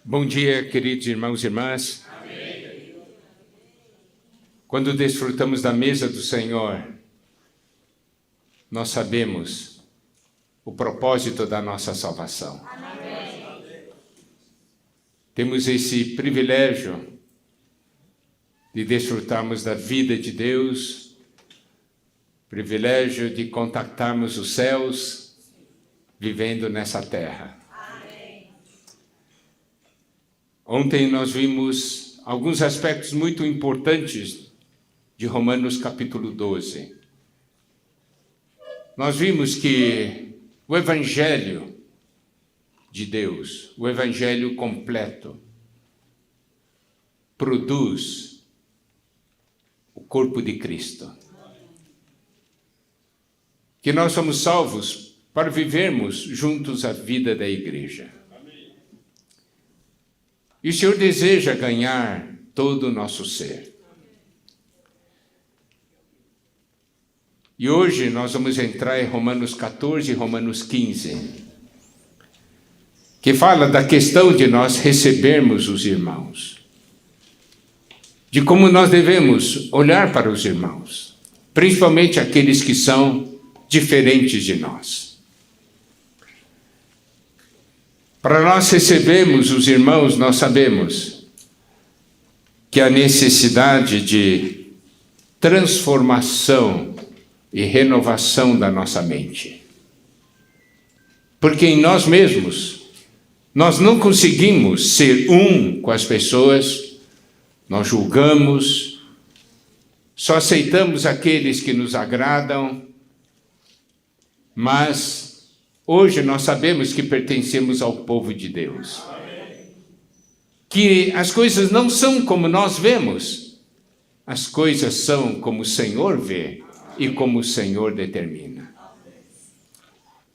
Bom dia, queridos irmãos e irmãs. Amém. Quando desfrutamos da mesa do Senhor, nós sabemos o propósito da nossa salvação. Amém. Temos esse privilégio de desfrutarmos da vida de Deus, privilégio de contactarmos os céus, vivendo nessa terra. Ontem nós vimos alguns aspectos muito importantes de Romanos capítulo 12. Nós vimos que o Evangelho de Deus, o Evangelho completo, produz o corpo de Cristo. Que nós somos salvos para vivermos juntos a vida da igreja. E o Senhor deseja ganhar todo o nosso ser. E hoje nós vamos entrar em Romanos 14 e Romanos 15, que fala da questão de nós recebermos os irmãos, de como nós devemos olhar para os irmãos, principalmente aqueles que são diferentes de nós. Para nós recebermos os irmãos, nós sabemos que a necessidade de transformação e renovação da nossa mente. Porque em nós mesmos, nós não conseguimos ser um com as pessoas, nós julgamos, só aceitamos aqueles que nos agradam, mas hoje nós sabemos que pertencemos ao povo de Deus. Que as coisas não são como nós vemos, as coisas são como o Senhor vê e como o Senhor determina.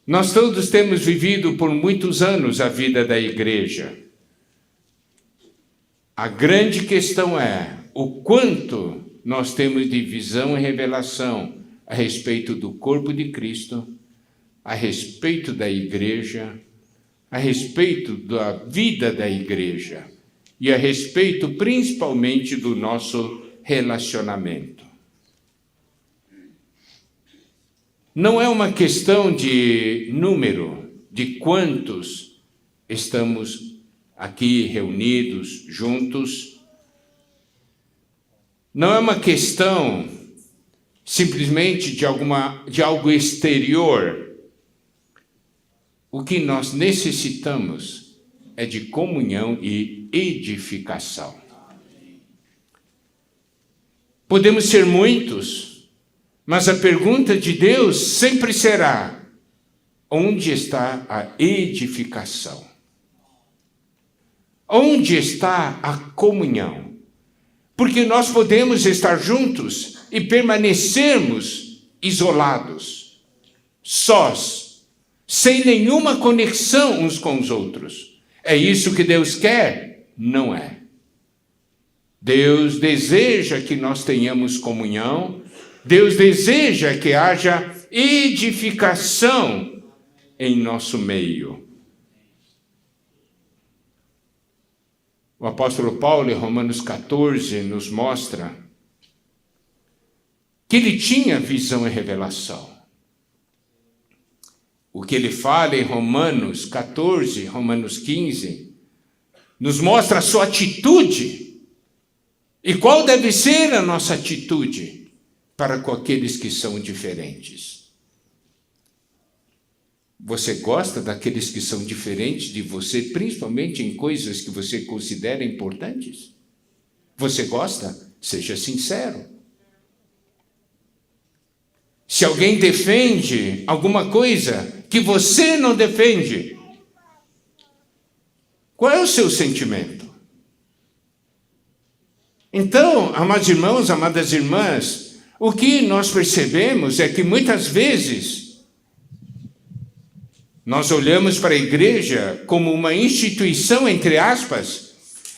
Nós todos temos vivido por muitos anos a vida da igreja. A grande questão é o quanto nós temos de visão e revelação a respeito do corpo de Cristo, a respeito da igreja, a respeito da vida da igreja e a respeito principalmente do nosso relacionamento. Não é uma questão de número, de quantos estamos aqui reunidos, juntos. Não é uma questão simplesmente de algo exterior. O que nós necessitamos é de comunhão e edificação. Podemos ser muitos, mas a pergunta de Deus sempre será: onde está a edificação? Onde está a comunhão? Porque nós podemos estar juntos e permanecermos isolados, sós, sem nenhuma conexão uns com os outros. É isso que Deus quer? Não é. Deus deseja que nós tenhamos comunhão, Deus deseja que haja edificação em nosso meio. O apóstolo Paulo, em Romanos 14, nos mostra que ele tinha visão e revelação. O que ele fala em Romanos 14, Romanos 15, nos mostra a sua atitude. E qual deve ser a nossa atitude para com aqueles que são diferentes? Você gosta daqueles que são diferentes de você, principalmente em coisas que você considera importantes? Você gosta? Seja sincero. Se alguém defende alguma coisa que você não defende, qual é o seu sentimento? Então, amados irmãos, amadas irmãs, o que nós percebemos é que muitas vezes nós olhamos para a igreja como uma instituição, entre aspas,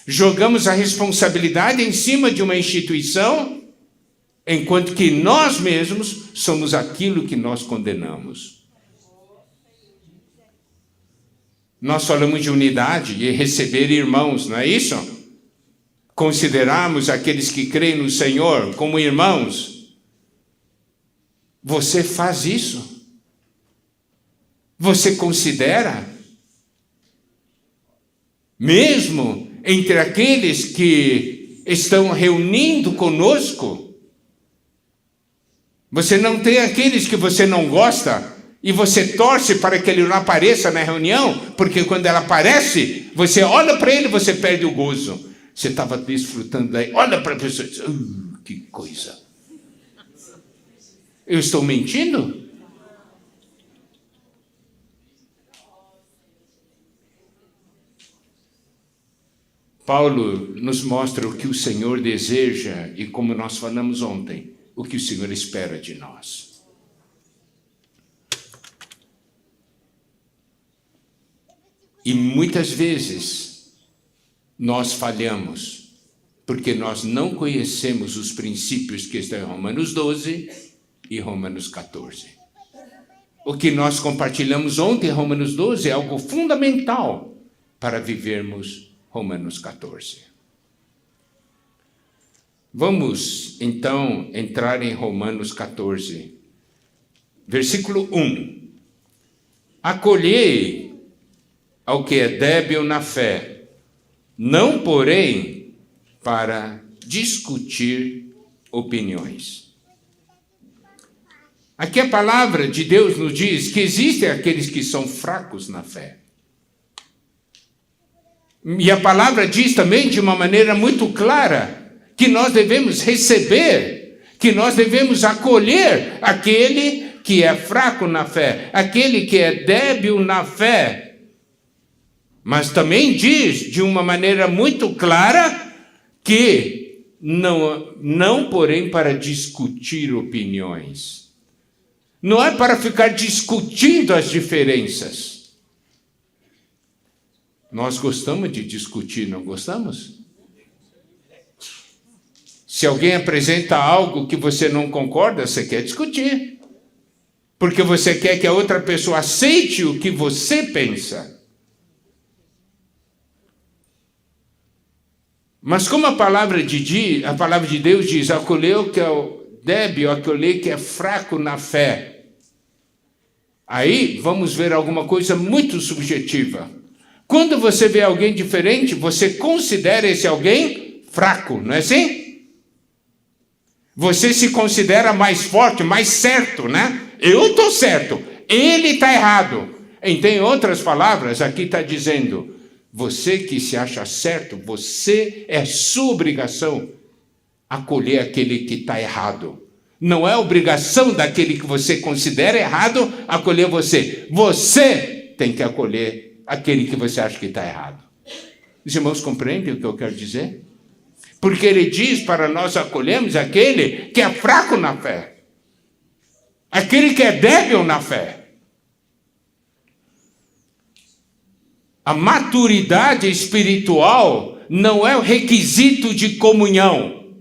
jogamos a responsabilidade em cima de uma instituição, enquanto que nós mesmos somos aquilo que nós condenamos. Nós falamos de unidade e receber irmãos, não é isso? Considerarmos aqueles que creem no Senhor como irmãos. Você faz isso? Você considera? Mesmo entre aqueles que estão reunindo conosco, você não tem aqueles que você não gosta e você torce para que ele não apareça na reunião, porque quando ela aparece, você olha para ele e você perde o gozo. Você estava desfrutando daí, olha para a pessoa e diz, que coisa. Eu estou mentindo? Paulo nos mostra o que o Senhor deseja e, como nós falamos ontem, o que o Senhor espera de nós. E muitas vezes nós falhamos, porque nós não conhecemos os princípios que estão em Romanos 12 e Romanos 14. O que nós compartilhamos ontem em Romanos 12 é algo fundamental para vivermos Romanos 14. Vamos, então, entrar em Romanos 14, versículo 1. Acolhei ao que é débil na fé, não, porém, para discutir opiniões. Aqui a palavra de Deus nos diz que existem aqueles que são fracos na fé. E a palavra diz também de uma maneira muito clara que nós devemos receber, que nós devemos acolher aquele que é fraco na fé, aquele que é débil na fé. Mas também diz de uma maneira muito clara que não porém para discutir opiniões. Não é para ficar discutindo as diferenças. Nós gostamos de discutir, não gostamos? Se alguém apresenta algo que você não concorda, você quer discutir. Porque você quer que a outra pessoa aceite o que você pensa. Mas como a palavra de Deus diz, acolher o que é débil, acolher que é fraco na fé. Aí vamos ver alguma coisa muito subjetiva. Quando você vê alguém diferente, você considera esse alguém fraco, não é assim? Você se considera mais forte, mais certo, né? Eu estou certo, ele está errado. Então, em outras palavras, aqui está dizendo, você que se acha certo, é sua obrigação acolher aquele que está errado. Não é obrigação daquele que você considera errado acolher você. Você tem que acolher aquele que você acha que está errado. Os irmãos compreendem o que eu quero dizer? Porque ele diz para nós acolhermos aquele que é fraco na fé. Aquele que é débil na fé. A maturidade espiritual não é o requisito de comunhão.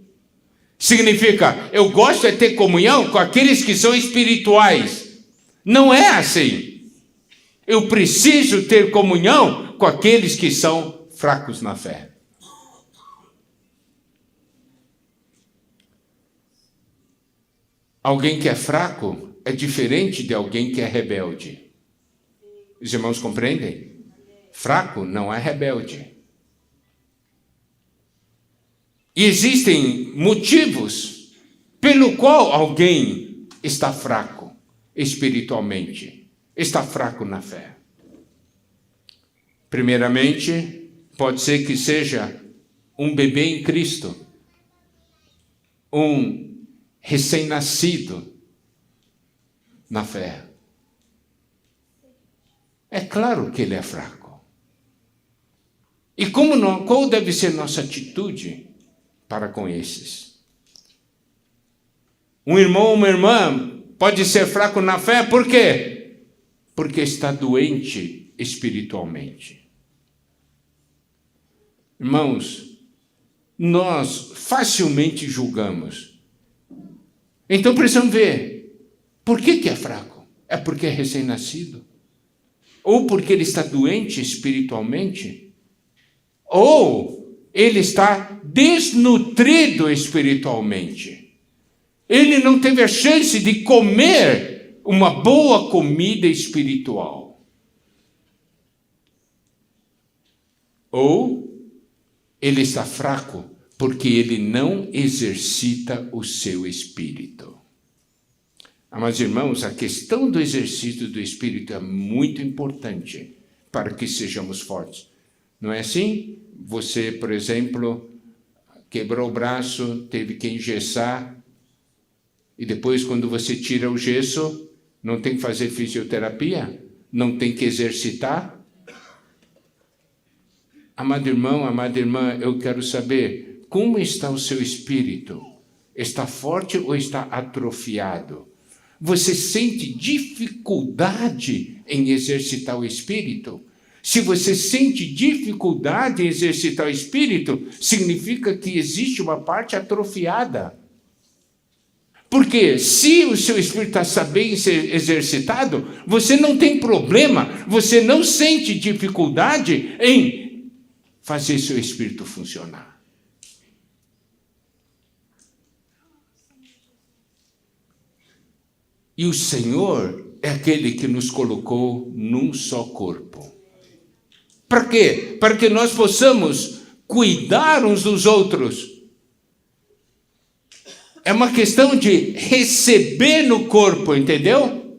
Significa, eu gosto de ter comunhão com aqueles que são espirituais. Não é assim. Eu preciso ter comunhão com aqueles que são fracos na fé. Alguém que é fraco é diferente de alguém que é rebelde. Os irmãos compreendem? Fraco não é rebelde. E existem motivos pelo qual alguém está fraco espiritualmente, está fraco na fé. Primeiramente, pode ser que seja um bebê em Cristo, um recém-nascido na fé. É claro que ele é fraco. E qual deve ser nossa atitude para com esses? Um irmão ou uma irmã pode ser fraco na fé, por quê? Porque está doente espiritualmente. Irmãos, nós facilmente julgamos. Então precisamos ver, por que é fraco? É porque é recém-nascido? ou porque ele está doente espiritualmente, ou ele está desnutrido espiritualmente. Ele não teve a chance de comer uma boa comida espiritual. Ou ele está fraco porque ele não exercita o seu espírito. Amados irmãos, a questão do exercício do espírito é muito importante para que sejamos fortes. Não é assim? Você, por exemplo, quebrou o braço, teve que engessar, e depois, quando você tira o gesso, não tem que fazer fisioterapia? Não tem que exercitar? Amado irmão, amada irmã, eu quero saber, como está o seu espírito? Está forte ou está atrofiado? Você sente dificuldade em exercitar o espírito? Se você sente dificuldade em exercitar o espírito, significa que existe uma parte atrofiada. Porque se o seu espírito está bem exercitado, você não tem problema, você não sente dificuldade em fazer seu espírito funcionar. E o Senhor é aquele que nos colocou num só corpo. Para quê? Para que nós possamos cuidar uns dos outros. É uma questão de receber no corpo, entendeu?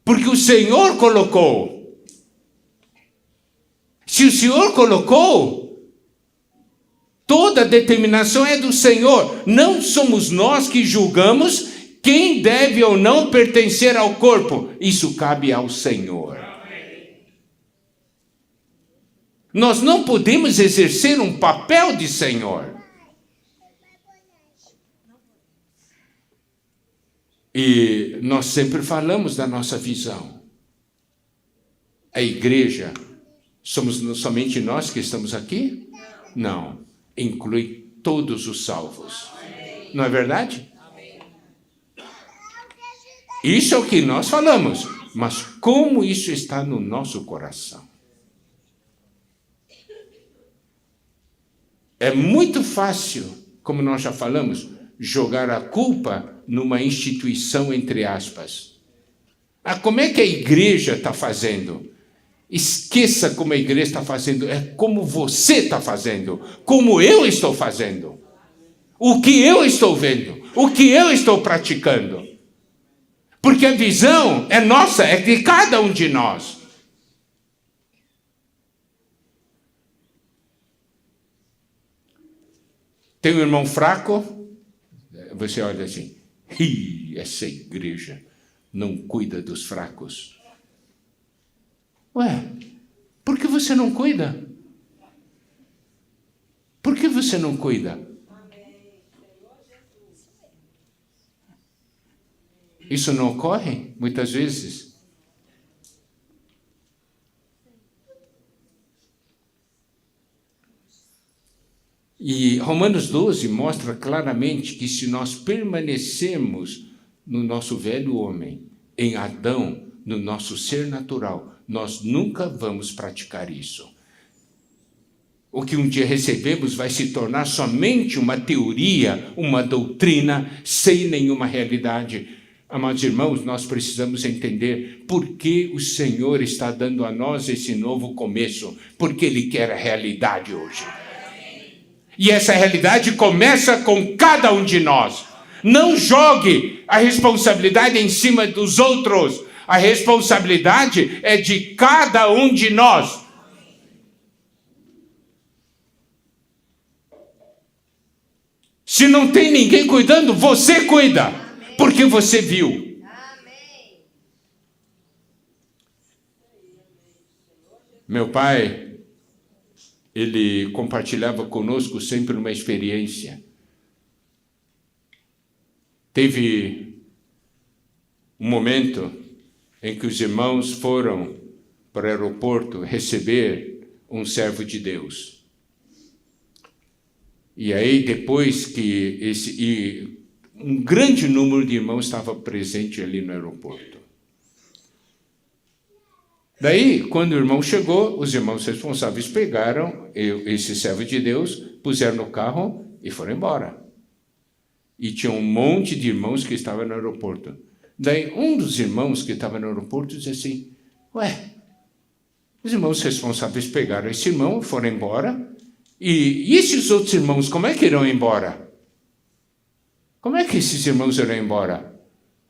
Porque o Senhor colocou. Se o Senhor colocou, toda a determinação é do Senhor. Não somos nós que julgamos quem deve ou não pertencer ao corpo. Isso cabe ao Senhor. Nós não podemos exercer um papel de Senhor. E nós sempre falamos da nossa visão. A igreja, somos somente nós que estamos aqui? Não. Inclui todos os salvos. Não é verdade? Isso é o que nós falamos. Mas como isso está no nosso coração? É muito fácil, como nós já falamos, jogar a culpa numa instituição, entre aspas. Como é que a igreja está fazendo? Esqueça como a igreja está fazendo, é como você está fazendo, como eu estou fazendo, o que eu estou vendo, o que eu estou praticando. Porque a visão é nossa, é de cada um de nós. Tem um irmão fraco, você olha assim, essa igreja não cuida dos fracos. Ué, por que você não cuida? Por que você não cuida? Isso não ocorre muitas vezes? E Romanos 12 mostra claramente que se nós permanecermos no nosso velho homem, em Adão, no nosso ser natural, nós nunca vamos praticar isso. O que um dia recebemos vai se tornar somente uma teoria, uma doutrina, sem nenhuma realidade. Amados irmãos, nós precisamos entender por que o Senhor está dando a nós esse novo começo, porque Ele quer a realidade hoje. E essa realidade começa com cada um de nós. Não jogue a responsabilidade em cima dos outros. A responsabilidade é de cada um de nós. Se não tem ninguém cuidando, você cuida, porque você viu. Meu pai, ele compartilhava conosco sempre uma experiência. Teve um momento em que os irmãos foram para o aeroporto receber um servo de Deus. E aí, depois que um grande número de irmãos estava presente ali no aeroporto. Daí, quando o irmão chegou, os irmãos responsáveis pegaram esse servo de Deus, puseram no carro e foram embora. E tinha um monte de irmãos que estavam no aeroporto. Daí, um dos irmãos que estava no aeroporto disse assim, ué, os irmãos responsáveis pegaram esse irmão, foram embora, e esses outros irmãos, como é que irão embora? Como é que esses irmãos irão embora?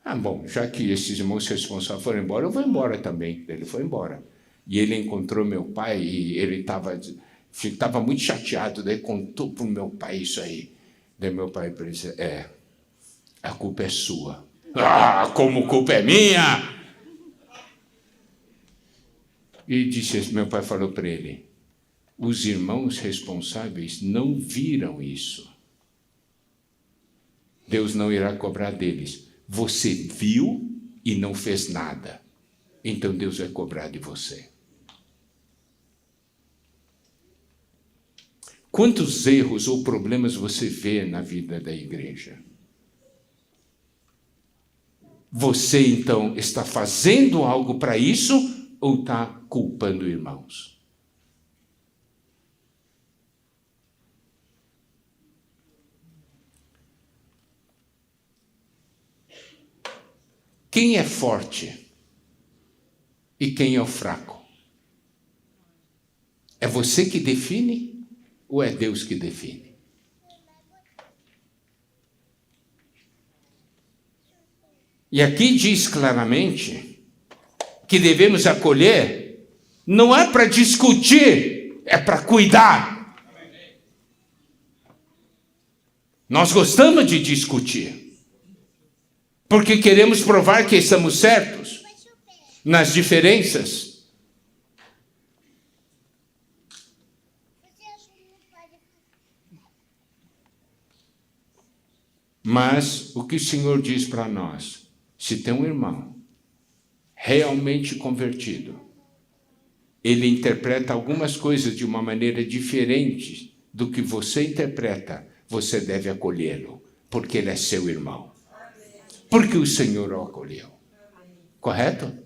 Ah, bom, já que esses irmãos responsáveis foram embora, eu vou embora também. Ele foi embora. E ele encontrou meu pai e ele estava muito chateado, daí contou para o meu pai isso aí. Daí meu pai disse, a culpa é sua. Ah, como culpa é minha? E meu pai falou para ele, os irmãos responsáveis não viram isso. Deus não irá cobrar deles. Você viu e não fez nada. Então Deus vai cobrar de você. Quantos erros ou problemas você vê na vida da igreja? Você, então, está fazendo algo para isso ou está culpando irmãos? Quem é forte e quem é o fraco? É você que define ou é Deus que define? E aqui diz claramente que devemos acolher, não é para discutir, é para cuidar. Nós gostamos de discutir. Porque queremos provar que estamos certos nas diferenças. Mas o que o Senhor diz para nós? Se tem um irmão realmente convertido, ele interpreta algumas coisas de uma maneira diferente do que você interpreta, você deve acolhê-lo, porque ele é seu irmão. Porque o Senhor o acolheu. Correto?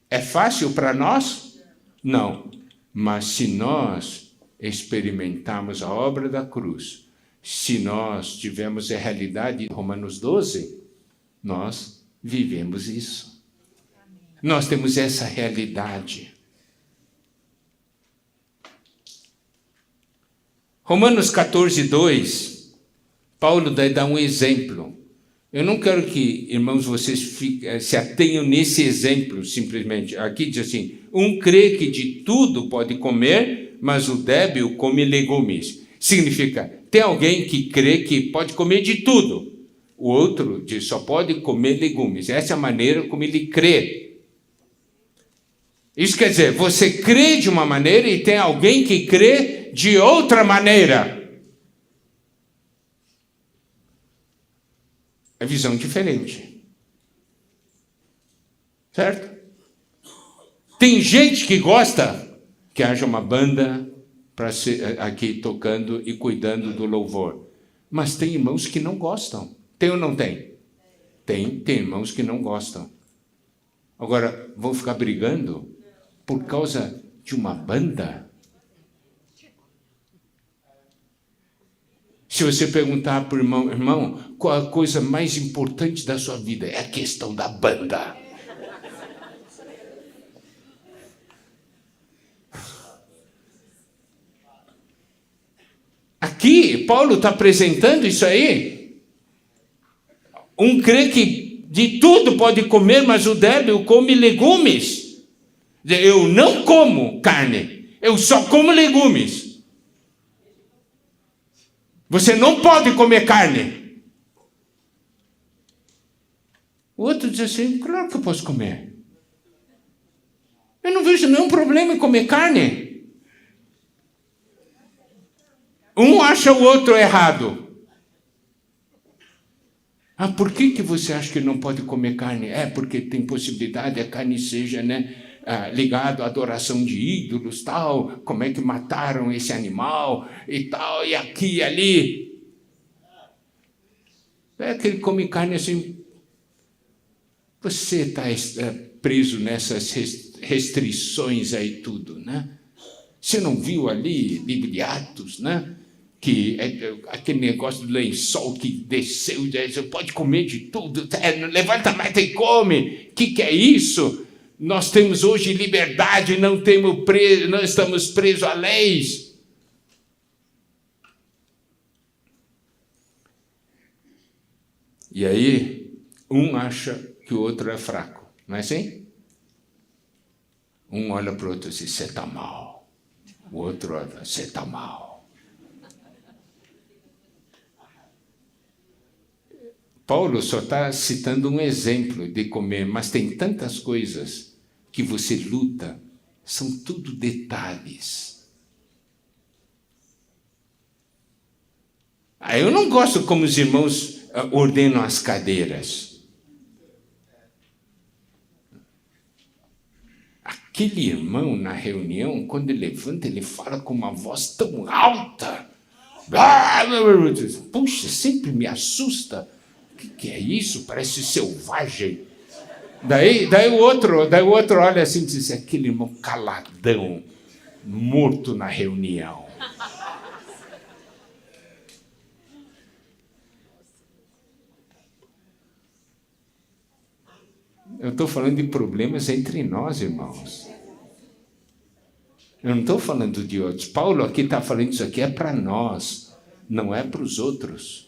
É fácil para nós? Não. Mas se nós experimentarmos a obra da cruz, se nós tivermos a realidade de Romanos 12, nós vivemos isso. Nós temos essa realidade. Romanos 14, 2, Paulo dá um exemplo. Eu não quero que, irmãos, vocês se atenham nesse exemplo, simplesmente. Aqui diz assim, um crê que de tudo pode comer, mas o débil come legumes. Significa, tem alguém que crê que pode comer de tudo. O outro diz, só pode comer legumes. Essa é a maneira como ele crê. Isso quer dizer, você crê de uma maneira e tem alguém que crê de outra maneira. É visão diferente. Certo? Tem gente que gosta que haja uma banda para ser aqui tocando e cuidando do louvor. Mas tem irmãos que não gostam. Tem ou não tem? Tem irmãos que não gostam. Agora, vão ficar brigando por causa de uma banda? Se você perguntar para o irmão, qual a coisa mais importante da sua vida? É a questão da banda. Aqui, Paulo está apresentando isso aí. Um crê que de tudo pode comer, mas o débil come legumes. Eu não como carne, eu só como legumes. Você não pode comer carne. O outro diz assim, claro que eu posso comer. Eu não vejo nenhum problema em comer carne. Um acha o outro errado. Ah, por que você acha que não pode comer carne? É porque tem possibilidade a carne seja, ligado à adoração de ídolos, tal, como é que mataram esse animal e tal, e aqui e ali. É que ele come carne assim. Você está preso nessas restrições aí tudo, né? Você não viu ali, livro de Atos, né? Que aquele negócio do lençol que desceu, você pode comer de tudo, levanta mais e come. O que é isso? Nós temos hoje liberdade, não estamos presos a leis. E aí, um acha que o outro é fraco, não é assim? Um olha para o outro e diz, você está mal. O outro olha, você está mal. Paulo só está citando um exemplo de comer, mas tem tantas coisas que você luta, são tudo detalhes. Eu não gosto como os irmãos ordenam as cadeiras. Aquele irmão na reunião, quando ele levanta, ele fala com uma voz tão alta. Puxa, sempre me assusta. O que é isso? Parece selvagem. Daí o outro olha assim e diz, aquele irmão caladão, morto na reunião. Eu estou falando de problemas entre nós, irmãos. Eu não estou falando de outros. Paulo aqui está falando isso aqui é para nós, não é para os outros.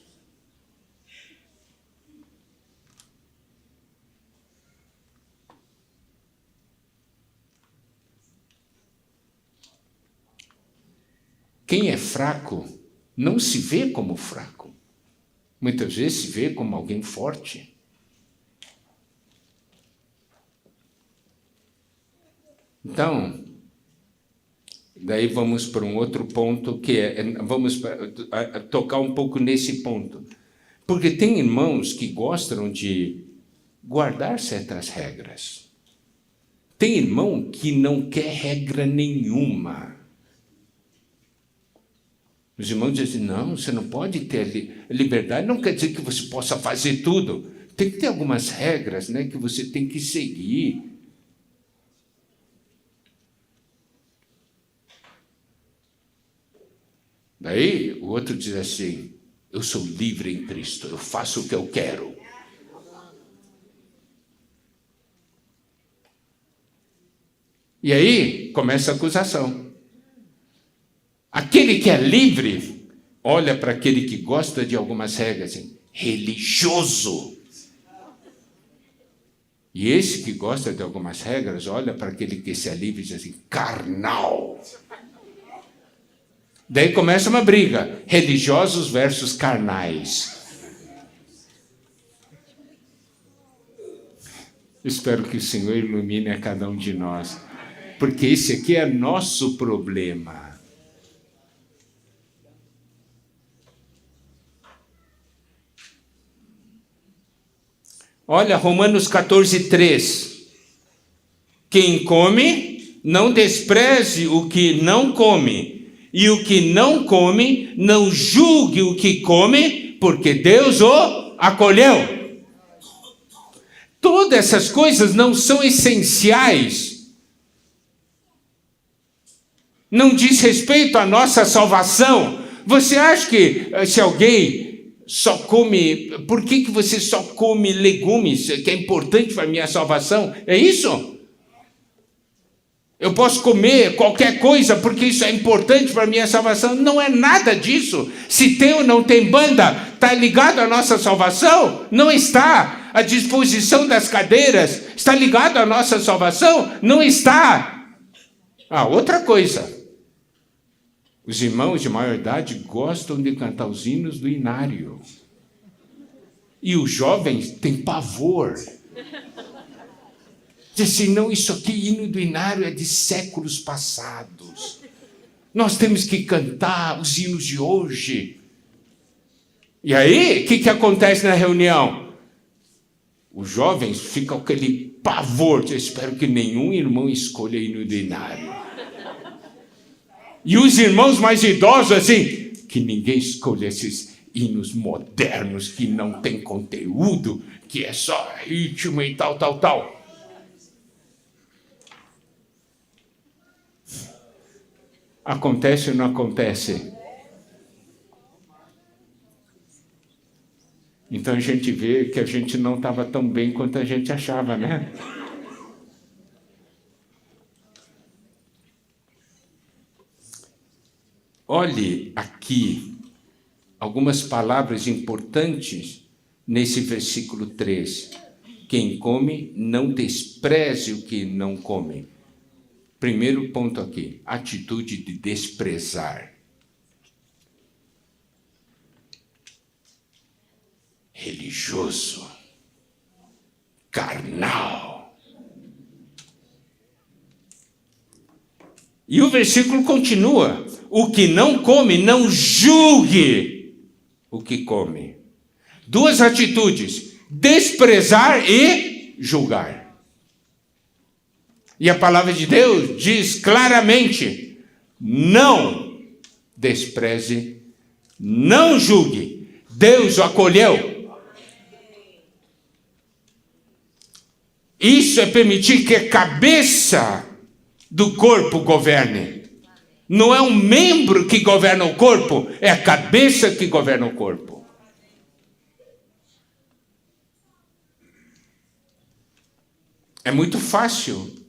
Quem é fraco não se vê como fraco. Muitas vezes se vê como alguém forte. Então, daí vamos para um outro ponto, vamos tocar um pouco nesse ponto. Porque tem irmãos que gostam de guardar certas regras. Tem irmão que não quer regra nenhuma. Os irmãos dizem, não, você não pode ter liberdade, não quer dizer que você possa fazer tudo. Tem que ter algumas regras, né, que você tem que seguir. Daí o outro diz assim, eu sou livre em Cristo, eu faço o que eu quero. E aí começa a acusação. Aquele que é livre, olha para aquele que gosta de algumas regras, assim, religioso. E esse que gosta de algumas regras, olha para aquele que se é livre e diz assim, carnal. Daí começa uma briga, religiosos versus carnais. Espero que o Senhor ilumine a cada um de nós, porque esse aqui é nosso problema. Olha, Romanos 14:3. Quem come, não despreze o que não come, e o que não come, não julgue o que come, porque Deus o acolheu. Todas essas coisas não são essenciais. Não diz respeito à nossa salvação. Você acha que se alguém só come, por que você só come legumes, que é importante para a minha salvação? É isso? Eu posso comer qualquer coisa porque isso é importante para a minha salvação? Não é nada disso. Se tem ou não tem banda, está ligado à nossa salvação? Não está. A disposição das cadeiras está ligado à nossa salvação? Não está. Outra coisa. Os irmãos de maior idade gostam de cantar os hinos do inário. E os jovens têm pavor. Dizem assim, não, isso aqui, hino do inário, é de séculos passados. Nós temos que cantar os hinos de hoje. E aí, o que acontece na reunião? Os jovens ficam com aquele pavor. Eu espero que nenhum irmão escolha hino do inário. E os irmãos mais idosos, assim, que ninguém escolha esses hinos modernos que não tem conteúdo, que é só ritmo e tal. Acontece ou não acontece? Então a gente vê que a gente não estava tão bem quanto a gente achava, né? Olhe aqui algumas palavras importantes nesse versículo 3. Quem come, não despreze o que não come. Primeiro ponto aqui, atitude de desprezar. Religioso, carnal. E o versículo continua: o que não come, não julgue o que come. Duas atitudes: desprezar e julgar. E a palavra de Deus diz claramente: não despreze, não julgue. Deus o acolheu. Isso é permitir que a cabeça do corpo governe. Não é um membro que governa o corpo, é a cabeça que governa o corpo. É muito fácil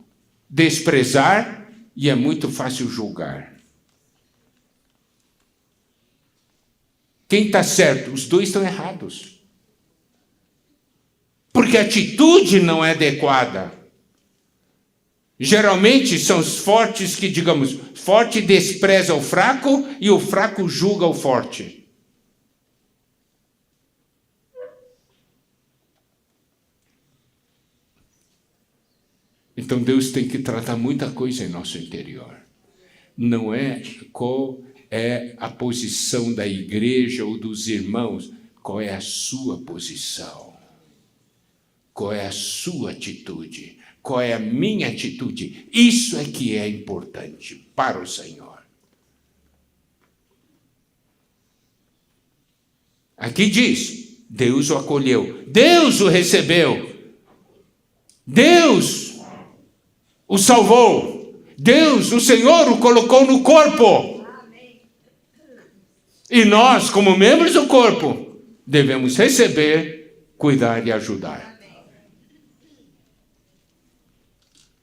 desprezar e é muito fácil julgar. Quem está certo? Os dois estão errados. Porque a atitude não é adequada. Geralmente são os fortes que, digamos, forte despreza o fraco e o fraco julga o forte. Então Deus tem que tratar muita coisa em nosso interior. Não é qual é a posição da igreja ou dos irmãos, qual é a sua posição. Qual é a sua atitude? Qual é a minha atitude? Isso é que é importante para o Senhor. Aqui diz, Deus o acolheu, Deus o recebeu, Deus o salvou, Deus, o Senhor, o colocou no corpo. E nós, como membros do corpo, devemos receber, cuidar e ajudar.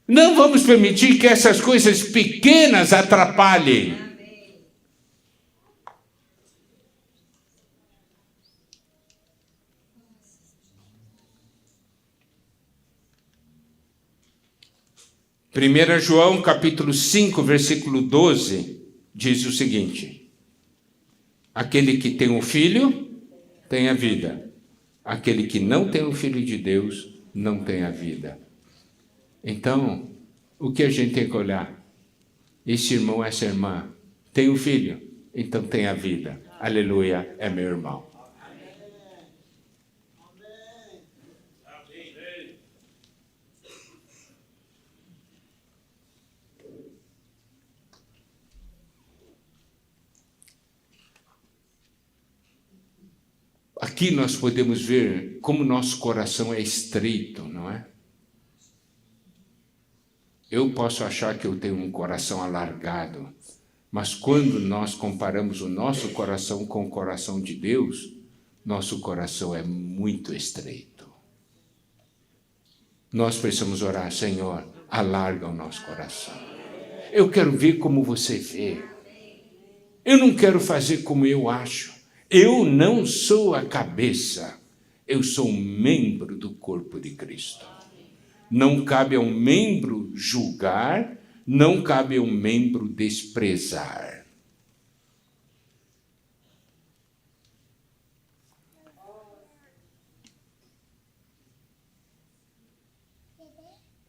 Não vamos permitir que essas coisas pequenas atrapalhem. Primeira João, capítulo 5, versículo 12, diz o seguinte: aquele que tem o Filho, tem a vida. Aquele que não tem o Filho de Deus, não tem a vida. Então, o que a gente tem que olhar? Esse irmão, essa irmã, tem um filho? Então tem a vida. Aleluia, é meu irmão. Aqui nós podemos ver como nosso coração é estreito, não é? Eu posso achar que eu tenho um coração alargado, mas quando nós comparamos o nosso coração com o coração de Deus, nosso coração é muito estreito. Nós precisamos orar, Senhor, alarga o nosso coração. Eu quero ver como você vê. Eu não quero fazer como eu acho. Eu não sou a cabeça, eu sou um membro do corpo de Cristo. Não cabe a um membro julgar, não cabe a um membro desprezar.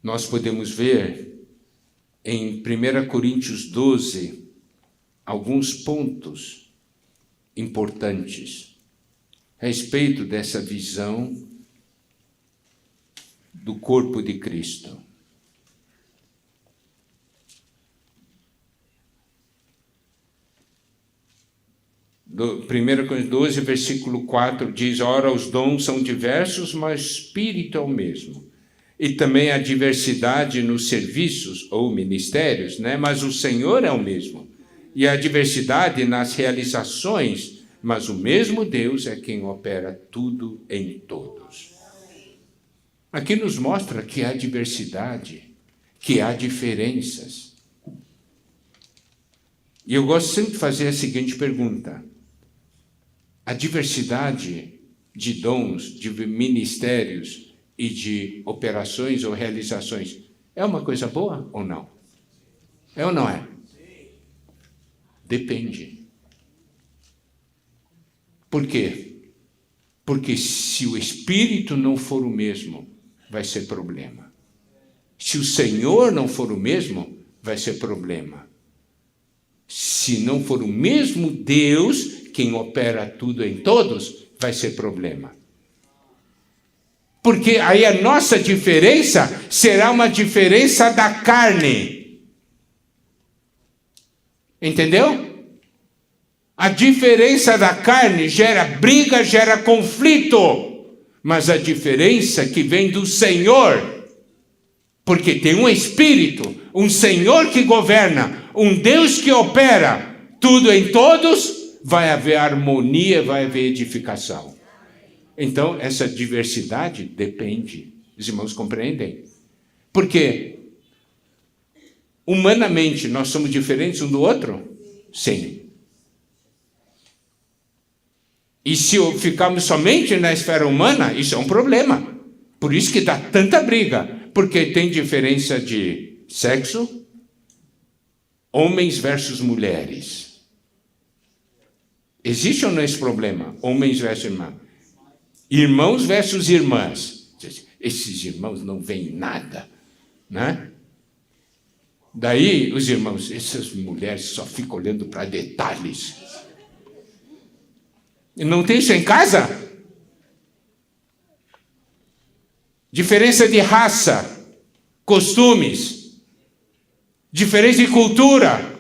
Nós podemos ver em 1 Coríntios 12 alguns pontos importantes a respeito dessa visão do corpo de Cristo. 1 Coríntios 12, versículo 4 diz: ora, os dons são diversos, mas o Espírito é o mesmo. E também há diversidade nos serviços ou ministérios, né? Mas o Senhor é o mesmo. e a diversidade nas realizações, mas o mesmo Deus é quem opera tudo em todos. Aqui nos mostra que há diversidade, que há diferenças. E eu gosto sempre de fazer a seguinte pergunta: a diversidade de dons, de ministérios e de operações ou realizações é uma coisa boa ou não? É ou não é? Depende. Por quê? Porque se o Espírito não for o mesmo, vai ser problema. Se o Senhor não for o mesmo, vai ser problema. Se não for o mesmo Deus, quem opera tudo em todos, vai ser problema. Porque aí a nossa diferença será uma diferença da carne. Entendeu? A diferença da carne gera briga, gera conflito. Mas a diferença que vem do Senhor, porque tem um Espírito, um Senhor que governa, um Deus que opera tudo em todos, vai haver harmonia, vai haver edificação. Então, essa diversidade depende. Os irmãos compreendem? Porque humanamente nós somos diferentes um do outro? Sim. E se ficarmos somente na esfera humana, isso é um problema. Por isso que dá tanta briga. Porque tem diferença de sexo, homens versus mulheres. Existe ou não esse problema? Homens versus irmãs. Irmãos versus irmãs. Esses irmãos não veem nada, né? Daí os irmãos, essas mulheres só ficam olhando para detalhes. Não tem isso em casa? Diferença de raça, costumes, diferença de cultura.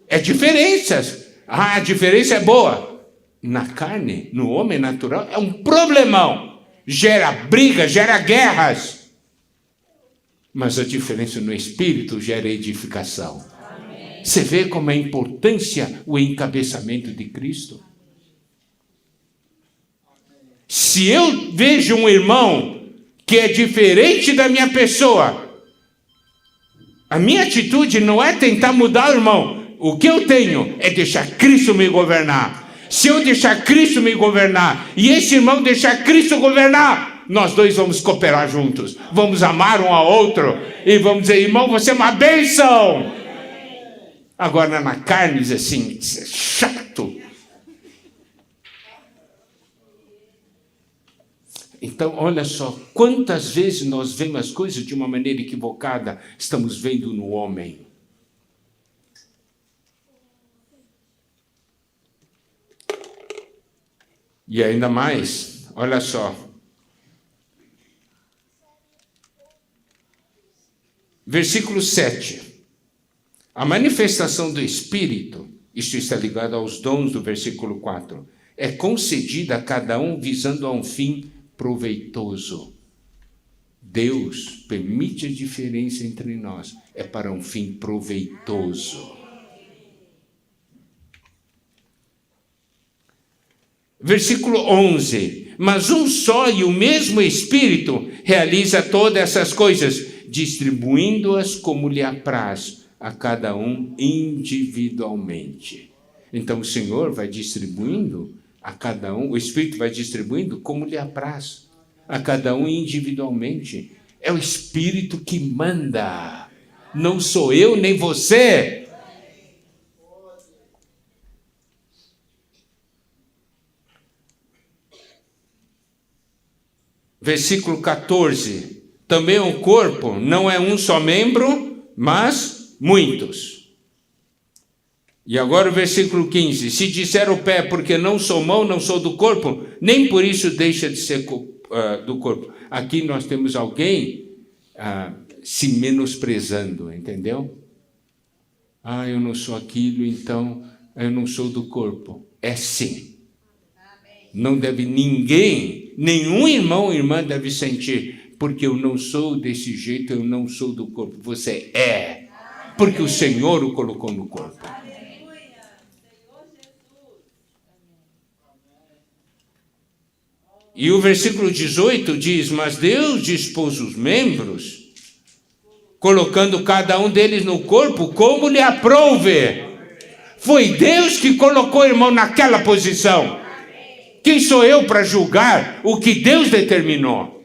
É diferenças. A diferença é boa. Na carne, no homem natural, é um problemão. Gera briga, gera guerras. Mas a diferença no espírito gera edificação. Amém. Você vê como é a importância o encabeçamento de Cristo? Se eu vejo um irmão que é diferente da minha pessoa, a minha atitude não é tentar mudar o irmão. O que eu tenho é deixar Cristo me governar. Se eu deixar Cristo me governar e esse irmão deixar Cristo governar, nós dois vamos cooperar juntos. Vamos amar um ao outro e vamos dizer: irmão, você é uma bênção. Agora na carne diz assim: isso é chato. Então, olha só, quantas vezes nós vemos as coisas de uma maneira equivocada, estamos vendo no homem. E ainda mais, olha só. Versículo 7. A manifestação do Espírito, isto está ligado aos dons do versículo 4, é concedida a cada um visando a um fim proveitoso. Deus permite a diferença entre nós, é para um fim proveitoso. Versículo 11. Mas um só e o mesmo Espírito realiza todas essas coisas, distribuindo-as como lhe apraz a cada um individualmente. Então o Senhor vai distribuindo a cada um, o Espírito vai distribuindo como lhe apraz a cada um individualmente. É o Espírito que manda, não sou eu nem você. Versículo 14. Também o corpo não é um só membro, mas muitos. E agora o versículo 15. Se disser o pé, porque não sou mão, não sou do corpo, nem por isso deixa de ser do corpo. Aqui nós temos alguém se menosprezando, entendeu? Eu não sou aquilo, então eu não sou do corpo. É sim. Não deve ninguém, nenhum irmão ou irmã deve sentir, porque eu não sou desse jeito, eu não sou do corpo. Você é, porque o Senhor o colocou no corpo. E o versículo 18 diz: mas Deus dispôs os membros, colocando cada um deles no corpo como lhe aprouve. Foi Deus que colocou o irmão naquela posição. Quem sou eu para julgar o que Deus determinou?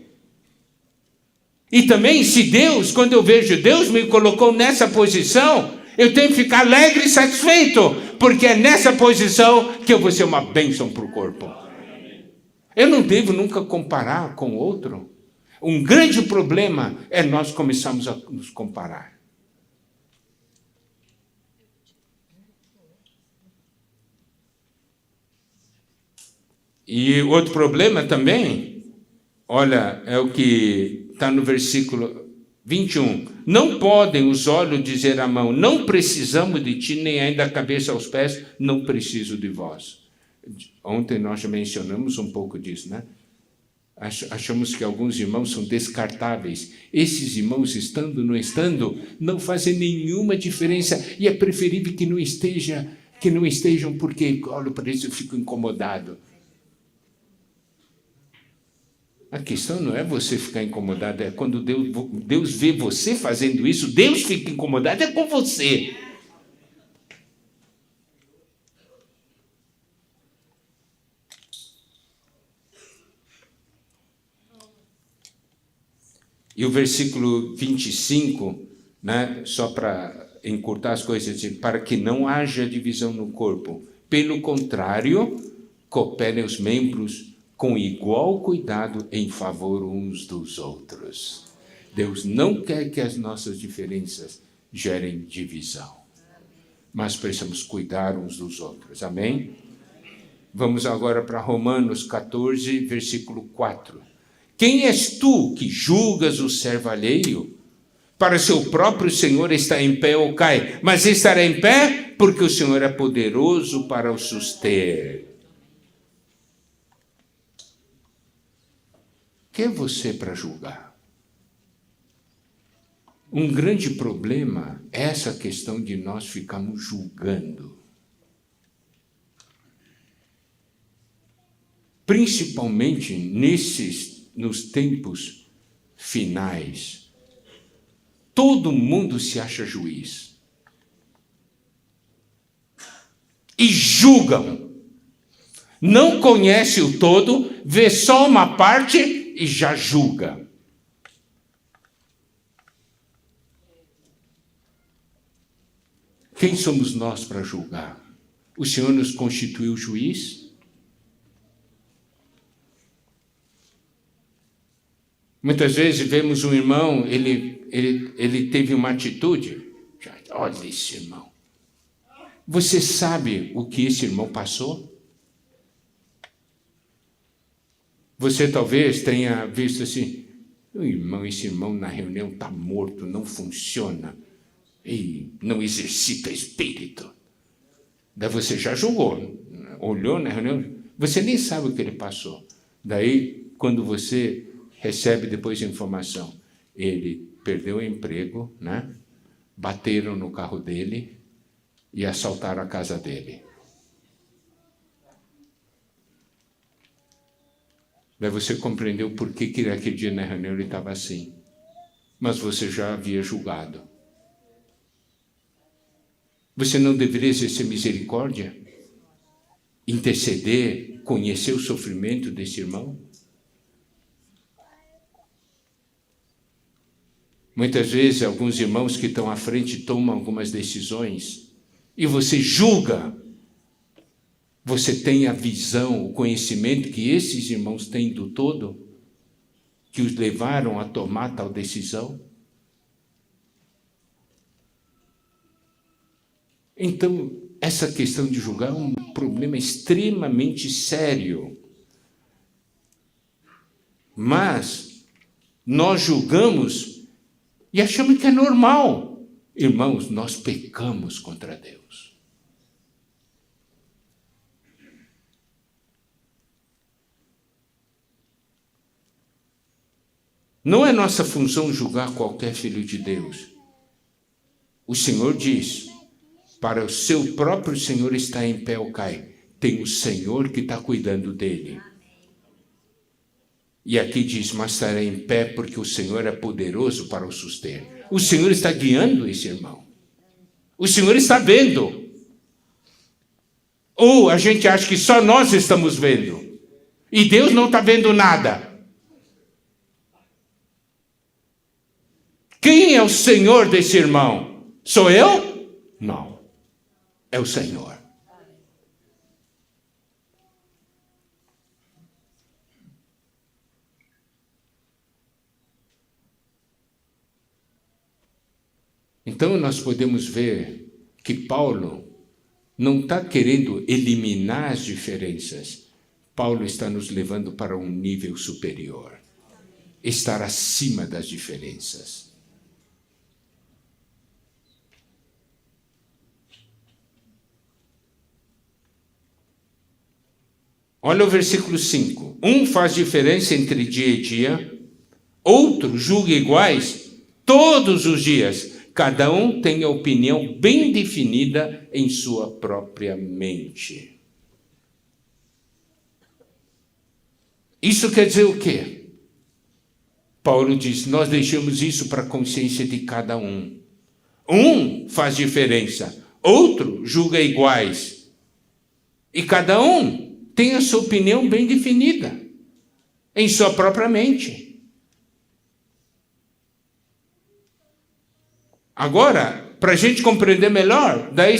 E também, se Deus, quando eu vejo Deus me colocou nessa posição, eu tenho que ficar alegre e satisfeito, porque é nessa posição que eu vou ser uma bênção para o corpo. Eu não devo nunca comparar com outro. Um grande problema é nós começarmos a nos comparar. E outro problema também, olha, é o que está no versículo 21. Não podem os olhos dizer à mão, não precisamos de ti, nem ainda a cabeça aos pés, não preciso de vós. Ontem nós já mencionamos um pouco disso, né? Achamos que alguns irmãos são descartáveis. Esses irmãos, estando ou não estando, não fazem nenhuma diferença. E é preferível que não estejam, porque olho para isso e fico incomodado. A questão não é você ficar incomodado, é quando Deus vê você fazendo isso, Deus fica incomodado, é com você. E o versículo 25, né, só para encurtar as coisas, para que não haja divisão no corpo. Pelo contrário, cooperem os membros com igual cuidado em favor uns dos outros. Deus não quer que as nossas diferenças gerem divisão, mas precisamos cuidar uns dos outros. Amém? Vamos agora para Romanos 14, versículo 4. Quem és tu que julgas o servo alheio? Para seu próprio Senhor está em pé ou cai, mas estará em pé porque o Senhor é poderoso para o suster. Quem é você para julgar? Um grande problema é essa questão de nós ficarmos julgando. Principalmente nos tempos finais. Todo mundo se acha juiz. E julgam. Não conhece o todo, vê só uma parte e já julga. Quem somos nós para julgar? O Senhor nos constituiu juiz? Muitas vezes vemos um irmão, ele teve uma atitude. Olha esse irmão. Você sabe o que esse irmão passou? Você talvez tenha visto assim, esse irmão na reunião está morto, não funciona, e não exercita espírito. Daí você já julgou, olhou na reunião, você nem sabe o que ele passou. Daí, quando você recebe depois a informação, ele perdeu o emprego, né? Bateram no carro dele e assaltaram a casa dele. Daí você compreendeu por que aquele dia na reunião ele estava assim. Mas você já havia julgado. Você não deveria exercer misericórdia? Interceder, conhecer o sofrimento desse irmão? Muitas vezes, alguns irmãos que estão à frente tomam algumas decisões e você julga. Você tem a visão, o conhecimento que esses irmãos têm do todo, que os levaram a tomar tal decisão? Então, essa questão de julgar é um problema extremamente sério. Mas nós julgamos e achamos que é normal. Irmãos, nós pecamos contra Deus. Não é nossa função julgar qualquer filho de Deus. O Senhor diz, para o seu próprio Senhor está em pé ou cai. Tem o Senhor que está cuidando dele. E aqui diz, mas estarei em pé porque o Senhor é poderoso para o suster. O Senhor está guiando esse irmão. O Senhor está vendo. Ou a gente acha que só nós estamos vendo. E Deus não está vendo nada. Quem é o Senhor desse irmão? Sou eu? Não. É o Senhor. Então nós podemos ver que Paulo não está querendo eliminar as diferenças. Paulo está nos levando para um nível superior. Estar acima das diferenças. Olha o versículo 5. Um faz diferença entre dia e dia, outro julga iguais todos os dias. Cada um tem a opinião bem definida em sua própria mente. Isso quer dizer o quê? Paulo diz, nós deixamos isso para a consciência de cada um. Um faz diferença, outro julga iguais. E cada um tem a sua opinião bem definida em sua própria mente. Agora, para a gente compreender melhor, daí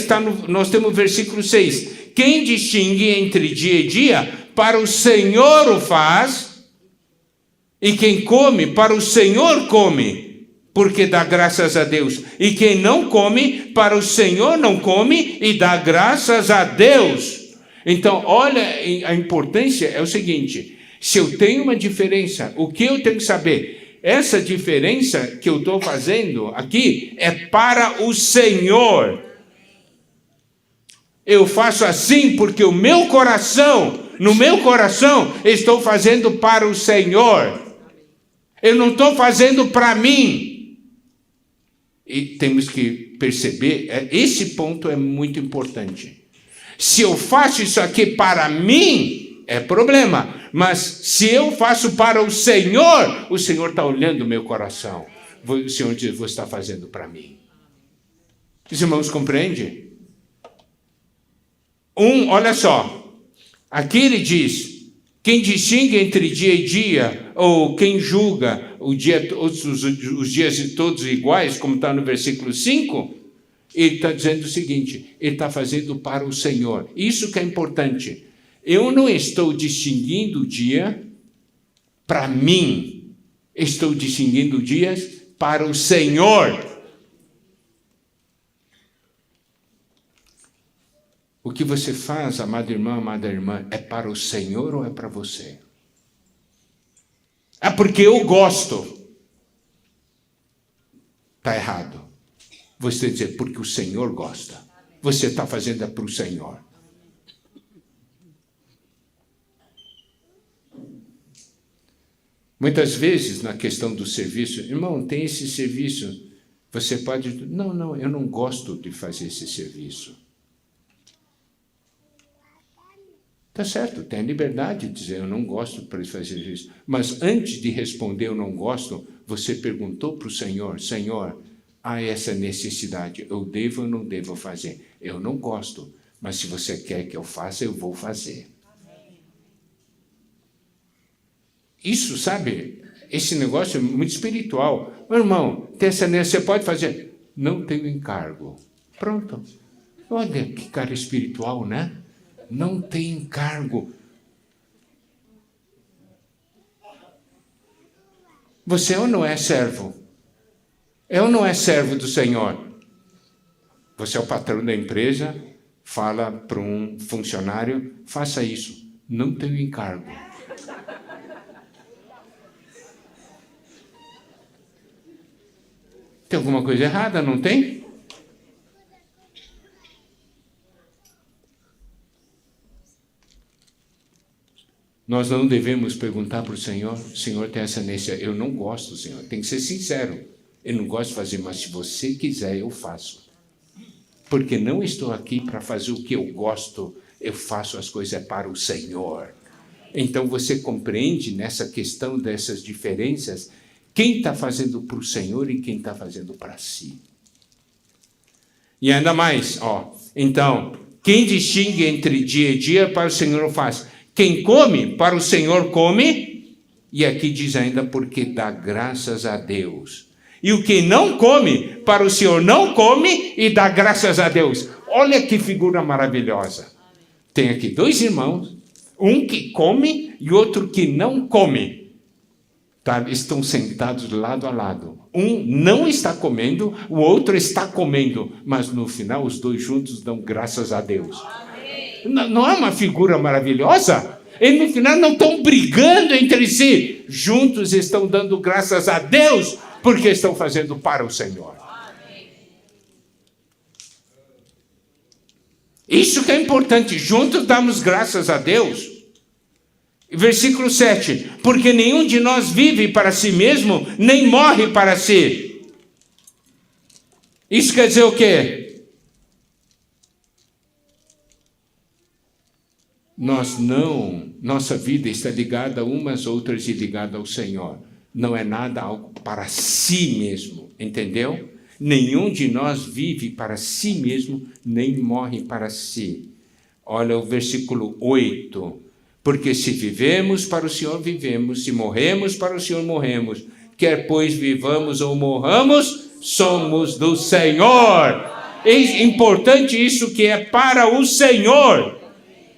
nós temos o versículo 6. Quem distingue entre dia e dia, para o Senhor o faz, e quem come, para o Senhor come, porque dá graças a Deus. E quem não come, para o Senhor não come, e dá graças a Deus. Então, olha, a importância é o seguinte, se eu tenho uma diferença, o que eu tenho que saber? Essa diferença que eu estou fazendo aqui é para o Senhor. Eu faço assim porque no meu coração, estou fazendo para o Senhor. Eu não estou fazendo para mim. E temos que perceber, esse ponto é muito importante. Se eu faço isso aqui para mim, é problema. Mas se eu faço para o Senhor está olhando o meu coração. O Senhor diz, você está fazendo para mim. Os irmãos compreendem? Olha só. Aqui ele diz, quem distingue entre dia e dia, ou quem julga os dias todos iguais, como está no versículo 5, ele está dizendo o seguinte, ele está fazendo para o Senhor. Isso que é importante. Eu não estou distinguindo o dia para mim. Estou distinguindo dias para o Senhor. O que você faz, amada irmã, é para o Senhor ou é para você? É porque eu gosto. Está errado. Você dizer, porque o Senhor gosta. Você está fazendo para o Senhor. Muitas vezes, na questão do serviço, irmão, tem esse serviço, você pode dizer, não, eu não gosto de fazer esse serviço. Está certo, tem a liberdade de dizer, eu não gosto de fazer isso. Mas antes de responder, eu não gosto, você perguntou para o Senhor, Senhor, há essa necessidade, eu devo ou não devo fazer? Eu não gosto, mas se você quer que eu faça, eu vou fazer. Isso, sabe, esse negócio é muito espiritual. Meu irmão, tem essa necessidade, você pode fazer? Não tenho encargo. Pronto. Olha que cara espiritual, né? Não tem encargo. Você ou não é servo? É ou não é servo do Senhor? Você é o patrão da empresa, fala para um funcionário, faça isso. Não tenho encargo. Tem alguma coisa errada, não tem? Nós não devemos perguntar para o Senhor, tem essa necessidade? Eu não gosto, Senhor. Tem que ser sincero. Eu não gosto de fazer, mas se você quiser, eu faço. Porque não estou aqui para fazer o que eu gosto, eu faço as coisas para o Senhor. Então você compreende nessa questão dessas diferenças quem está fazendo para o Senhor e quem está fazendo para si. E ainda mais, então, quem distingue entre dia e dia para o Senhor faz. Quem come, para o Senhor come, e aqui diz ainda porque dá graças a Deus. E o que não come, para o Senhor não come e dá graças a Deus. Olha que figura maravilhosa. Tem aqui 2 irmãos, um que come e outro que não come. Tá? Estão sentados lado a lado. Um não está comendo, o outro está comendo. Mas no final os 2 juntos dão graças a Deus. Não é uma figura maravilhosa? E no final não estão brigando entre si. Juntos estão dando graças a Deus, porque estão fazendo para o Senhor. Isso que é importante. Juntos damos graças a Deus. Versículo 7. Porque nenhum de nós vive para si mesmo, nem morre para si. Isso quer dizer o quê? Nossa vida está ligada umas outras e ligada ao Senhor. Não é nada algo para si mesmo, entendeu? Nenhum de nós vive para si mesmo, nem morre para si. Olha o versículo 8. Porque se vivemos, para o Senhor vivemos, se morremos, para o Senhor morremos. Quer pois vivamos ou morramos, somos do Senhor. É importante isso que é para o Senhor.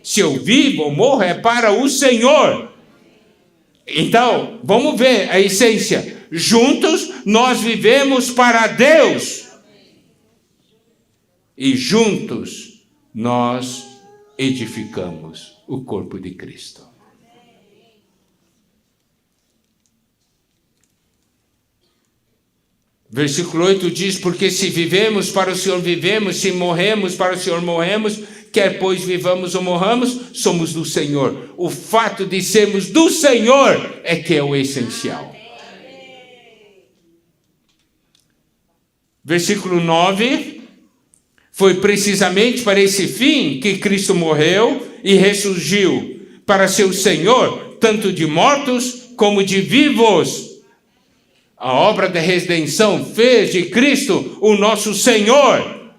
Se eu vivo ou morro, é para o Senhor. Então, vamos ver a essência. Juntos, nós vivemos para Deus. E juntos, nós edificamos o corpo de Cristo. Versículo 8 diz, porque se vivemos, para o Senhor vivemos, se morremos, para o Senhor morremos, quer pois vivamos ou morramos, somos do Senhor. O fato de sermos do Senhor é que é o essencial. Versículo 9, foi precisamente para esse fim que Cristo morreu e ressurgiu, para ser o Senhor, tanto de mortos como de vivos. A obra da redenção fez de Cristo o nosso Senhor.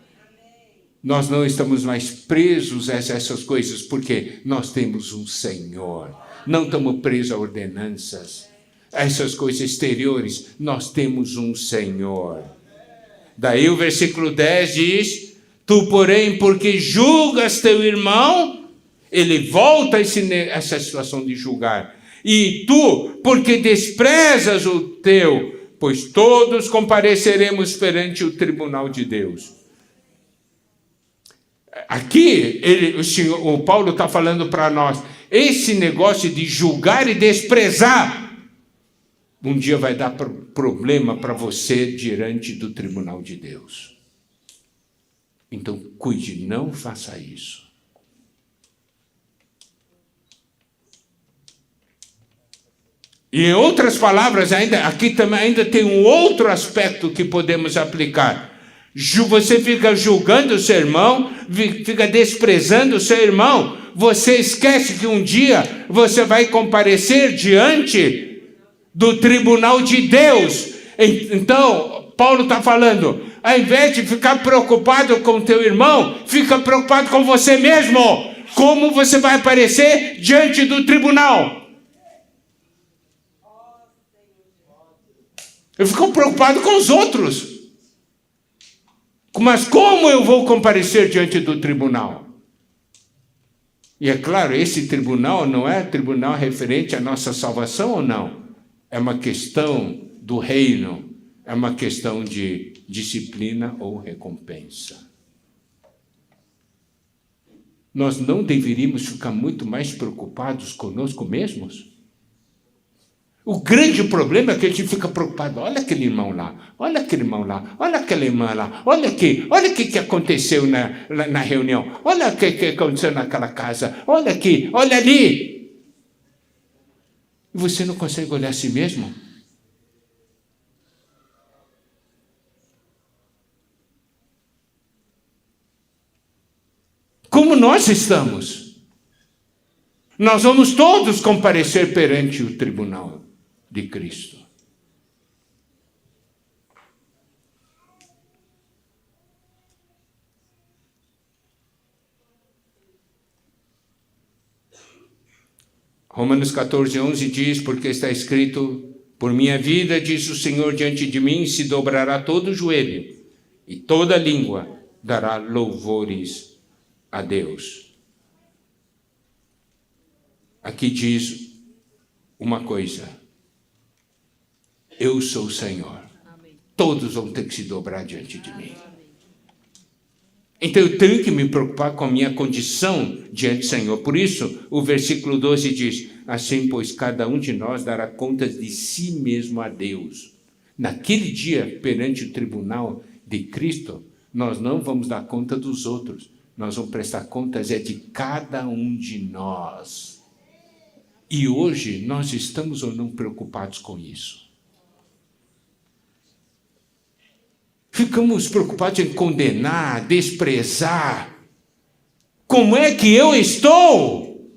Nós não estamos mais presos a essas coisas, porque nós temos um Senhor. Não estamos presos a ordenanças, a essas coisas exteriores. Nós temos um Senhor. Daí o versículo 10 diz, tu, porém, porque julgas teu irmão, ele volta a essa situação de julgar. E tu, porque desprezas o teu, pois todos compareceremos perante o tribunal de Deus. Aqui, o Paulo está falando para nós, esse negócio de julgar e desprezar, um dia vai dar problema para você diante do tribunal de Deus. Então, cuide, não faça isso. E em outras palavras, aqui também ainda tem um outro aspecto que podemos aplicar. Você fica julgando o seu irmão, fica desprezando o seu irmão, você esquece que um dia você vai comparecer diante do tribunal de Deus. Então, Paulo está falando, ao invés de ficar preocupado com o teu irmão, fica preocupado com você mesmo. Como você vai aparecer diante do tribunal? Eu fico preocupado com os outros. Mas como eu vou comparecer diante do tribunal? E é claro, esse tribunal não é tribunal referente à nossa salvação ou não? É uma questão do reino, é uma questão de disciplina ou recompensa. Nós não deveríamos ficar muito mais preocupados conosco mesmos? O grande problema é que a gente fica preocupado. Olha aquele irmão lá, olha aquele irmão lá, olha aquela irmã lá, olha o que aconteceu na reunião, olha o que aconteceu naquela casa, olha aqui, olha ali. E você não consegue olhar a si mesmo? Como nós estamos? Nós vamos todos comparecer perante o tribunal de Cristo. Romanos 14:11 diz, porque está escrito, por minha vida, diz o Senhor, diante de mim se dobrará todo o joelho, e toda língua dará louvores a Deus. Aqui diz uma coisa, eu sou o Senhor. Amém. Todos vão ter que se dobrar diante de mim. Então eu tenho que me preocupar com a minha condição diante do Senhor. Por isso, o versículo 12 diz, assim, pois cada um de nós dará contas de si mesmo a Deus. Naquele dia, perante o tribunal de Cristo, nós não vamos dar conta dos outros. Nós vamos prestar contas de cada um de nós. E hoje, nós estamos ou não preocupados com isso? Ficamos preocupados em condenar, desprezar. Como é que eu estou?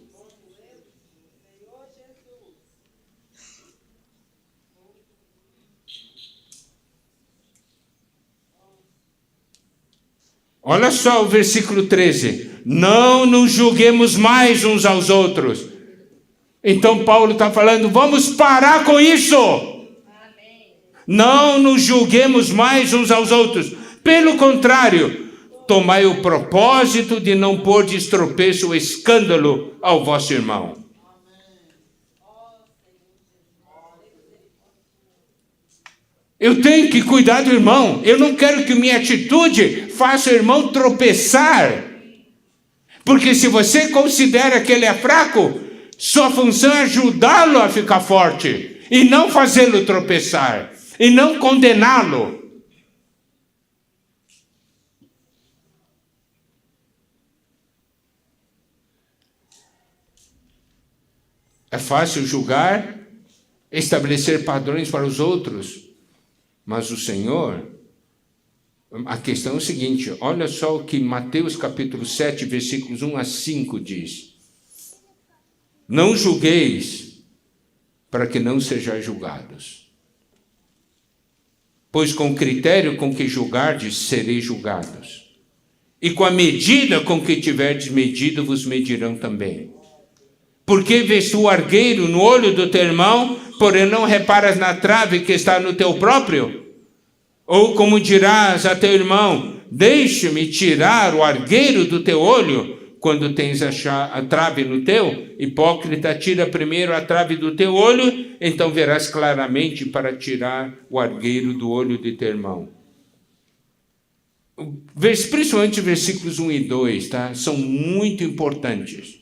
Olha só o versículo 13. Não nos julguemos mais uns aos outros. Então Paulo está falando, vamos parar com isso. Não nos julguemos mais uns aos outros. Pelo contrário, tomai o propósito de não pôr de tropeço ou escândalo ao vosso irmão. Eu tenho que cuidar do irmão. Eu não quero que minha atitude faça o irmão tropeçar. Porque se você considera que ele é fraco, sua função é ajudá-lo a ficar forte e não fazê-lo tropeçar. E não condená-lo. É fácil julgar, estabelecer padrões para os outros, mas o Senhor, a questão é o seguinte, olha só o que Mateus capítulo 7, versículos 1 a 5 diz. Não julgueis, para que não sejais julgados. Pois com o critério com que julgardes, sereis julgados. E com a medida com que tiverdes medido, vos medirão também. Porque vês tu o argueiro no olho do teu irmão, porém não reparas na trave que está no teu próprio? Ou como dirás a teu irmão, deixa-me tirar o argueiro do teu olho, quando tens a trave no teu? Hipócrita, tira primeiro a trave do teu olho, então verás claramente para tirar o argueiro do olho de teu irmão. Principalmente versículos 1 e 2, tá? São muito importantes.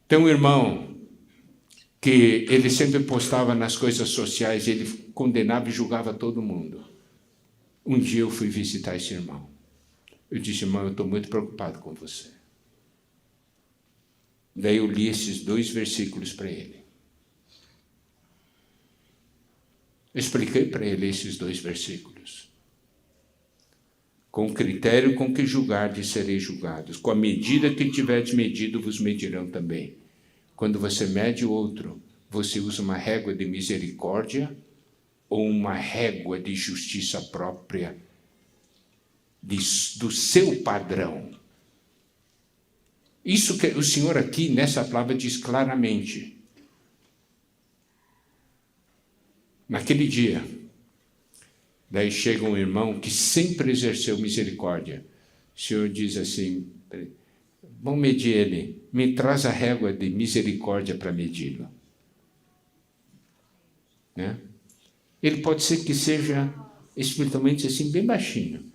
Tem um irmão que ele sempre postava nas coisas sociais, ele condenava e julgava todo mundo. Um dia eu fui visitar esse irmão. Eu disse, irmão, eu estou muito preocupado com você. Daí eu li esses 2 versículos para ele. Eu expliquei para ele esses 2 versículos. Com o critério com que julgardes, sereis julgados. Com a medida que tiverdes medido, vos medirão também. Quando você mede o outro, você usa uma régua de misericórdia ou uma régua de justiça própria? Do seu padrão. Isso que o Senhor aqui, nessa palavra, diz claramente. Naquele dia, daí chega um irmão que sempre exerceu misericórdia. O Senhor diz assim, vamos medir ele, me traz a régua de misericórdia para medi-lo. Né? Ele pode ser que seja espiritualmente assim, bem baixinho.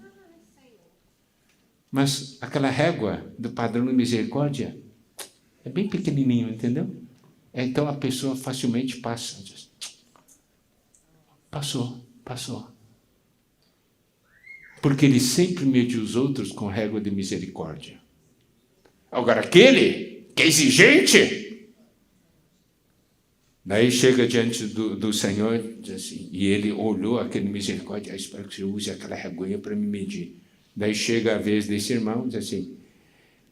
Mas aquela régua do padrão de misericórdia é bem pequenininho, entendeu? Então a pessoa facilmente passa. Passou. Porque ele sempre mede os outros com régua de misericórdia. Agora aquele que é exigente, daí chega diante do Senhor diz assim, e ele olhou aquele misericórdia, espero que você use aquela reguinha para me medir. Daí chega a vez desse irmão, diz assim,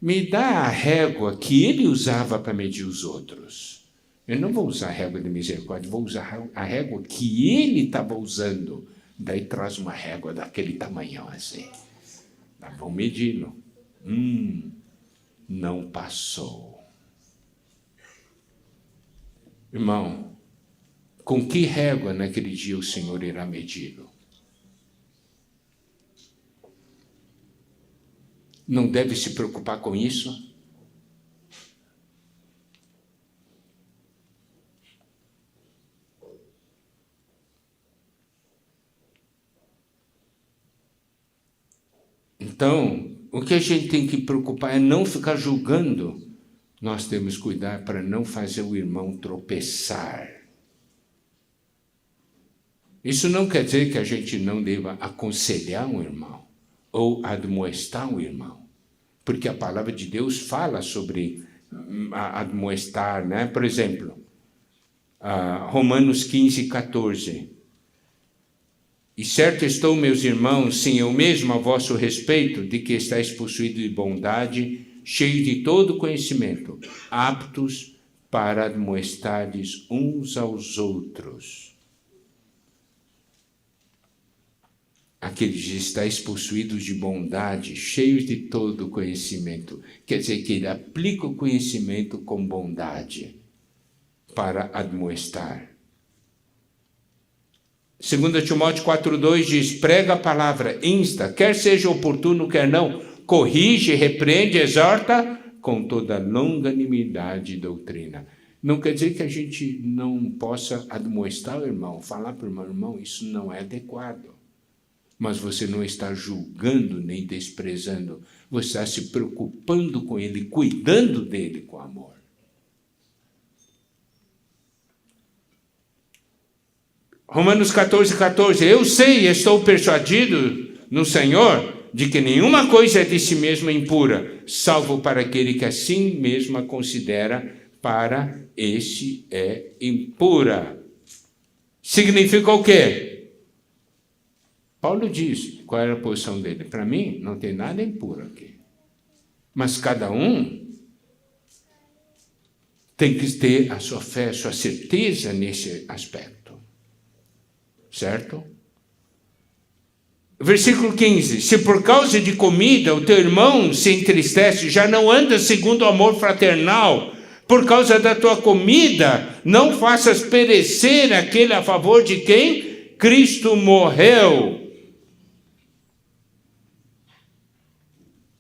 me dá a régua que ele usava para medir os outros. Eu não vou usar a régua de misericórdia, vou usar a régua que ele estava usando. Daí traz uma régua daquele tamanhão assim. Vamos medi-lo. Não passou. Irmão, com que régua naquele dia o Senhor irá medi-lo? Não deve se preocupar com isso? Então, o que a gente tem que preocupar é não ficar julgando. Nós temos que cuidar para não fazer o irmão tropeçar. Isso não quer dizer que a gente não deva aconselhar um irmão ou admoestar um irmão, porque a palavra de Deus fala sobre admoestar, né? Por exemplo, Romanos 15, 14. E certo estou, meus irmãos, sim, eu mesmo a vosso respeito, de que estáis possuídos de bondade, cheios de todo conhecimento, aptos para admoestares uns aos outros. Aqueles que estáis possuídos de bondade, cheios de todo conhecimento, quer dizer que ele aplica o conhecimento com bondade para admoestar. 2 Timóteo 4,2 diz, prega a palavra, insta, quer seja oportuno, quer não, corrige, repreende, exorta, com toda longanimidade e doutrina. Não quer dizer que a gente não possa admoestar o irmão, falar para o irmão, isso não é adequado. Mas você não está julgando nem desprezando, você está se preocupando com ele, cuidando dele com amor. Romanos 14, 14. Eu sei e estou persuadido no Senhor de que nenhuma coisa é de si mesma impura, salvo para aquele que assim mesmo a considera, para este é impura. Significa o quê? Paulo diz, qual era a posição dele? Para mim, não tem nada impuro aqui. Mas cada um tem que ter a sua fé, a sua certeza nesse aspecto. Certo? Versículo 15. Se por causa de comida o teu irmão se entristece, já não anda segundo o amor fraternal, por causa da tua comida, não faças perecer aquele a favor de quem Cristo morreu.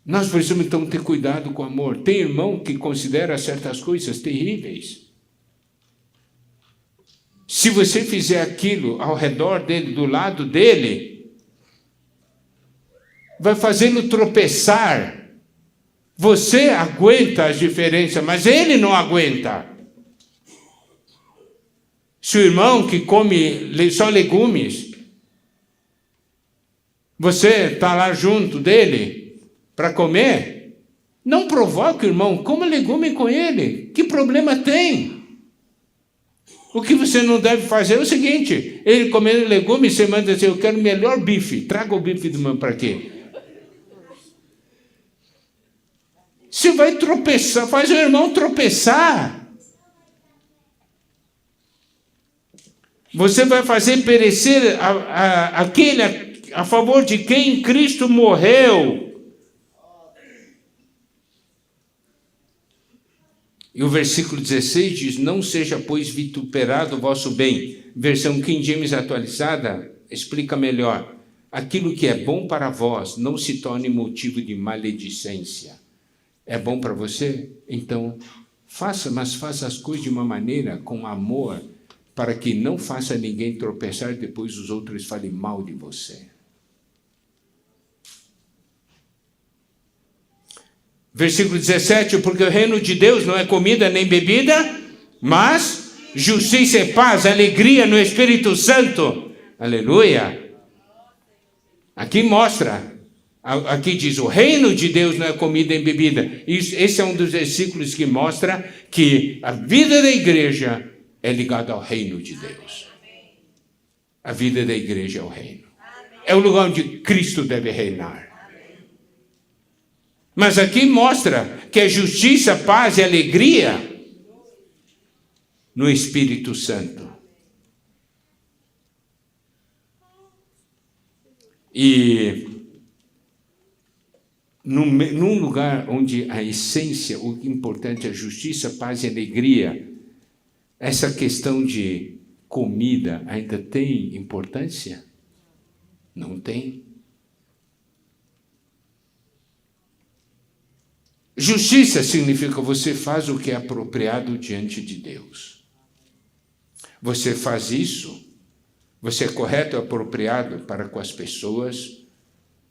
Nós precisamos então ter cuidado com o amor. Tem irmão que considera certas coisas terríveis. Se você fizer aquilo ao redor dele, do lado dele, vai fazê-lo tropeçar. Você aguenta as diferenças, mas ele não aguenta. Se o irmão que come só legumes, você está lá junto dele para comer, não provoque o irmão, coma legume com ele. Que problema tem? O que você não deve fazer é o seguinte, ele comendo legumes, você manda dizer, eu quero o melhor bife, traga o bife do meu para quê? Você vai tropeçar, faz o irmão tropeçar. Você vai fazer perecer aquele a favor de quem Cristo morreu. E o versículo 16 diz, não seja, pois, vituperado o vosso bem. Versão King James atualizada explica melhor. Aquilo que é bom para vós não se torne motivo de maledicência. É bom para você? Então, faça, mas faça as coisas de uma maneira com amor, para que não faça ninguém tropeçar e depois os outros falem mal de você. Versículo 17, porque o reino de Deus não é comida nem bebida, mas justiça e paz, alegria no Espírito Santo. Aleluia. Aqui mostra, aqui diz, o reino de Deus não é comida nem bebida. Esse é um dos versículos que mostra que a vida da igreja é ligada ao reino de Deus. A vida da igreja é o reino. É o lugar onde Cristo deve reinar. Mas aqui mostra que é justiça, paz e alegria no Espírito Santo. E num lugar onde a essência, o importante é justiça, paz e alegria, essa questão de comida ainda tem importância? Não tem. Justiça significa você faz o que é apropriado diante de Deus. Você faz isso, você é correto e apropriado para com as pessoas,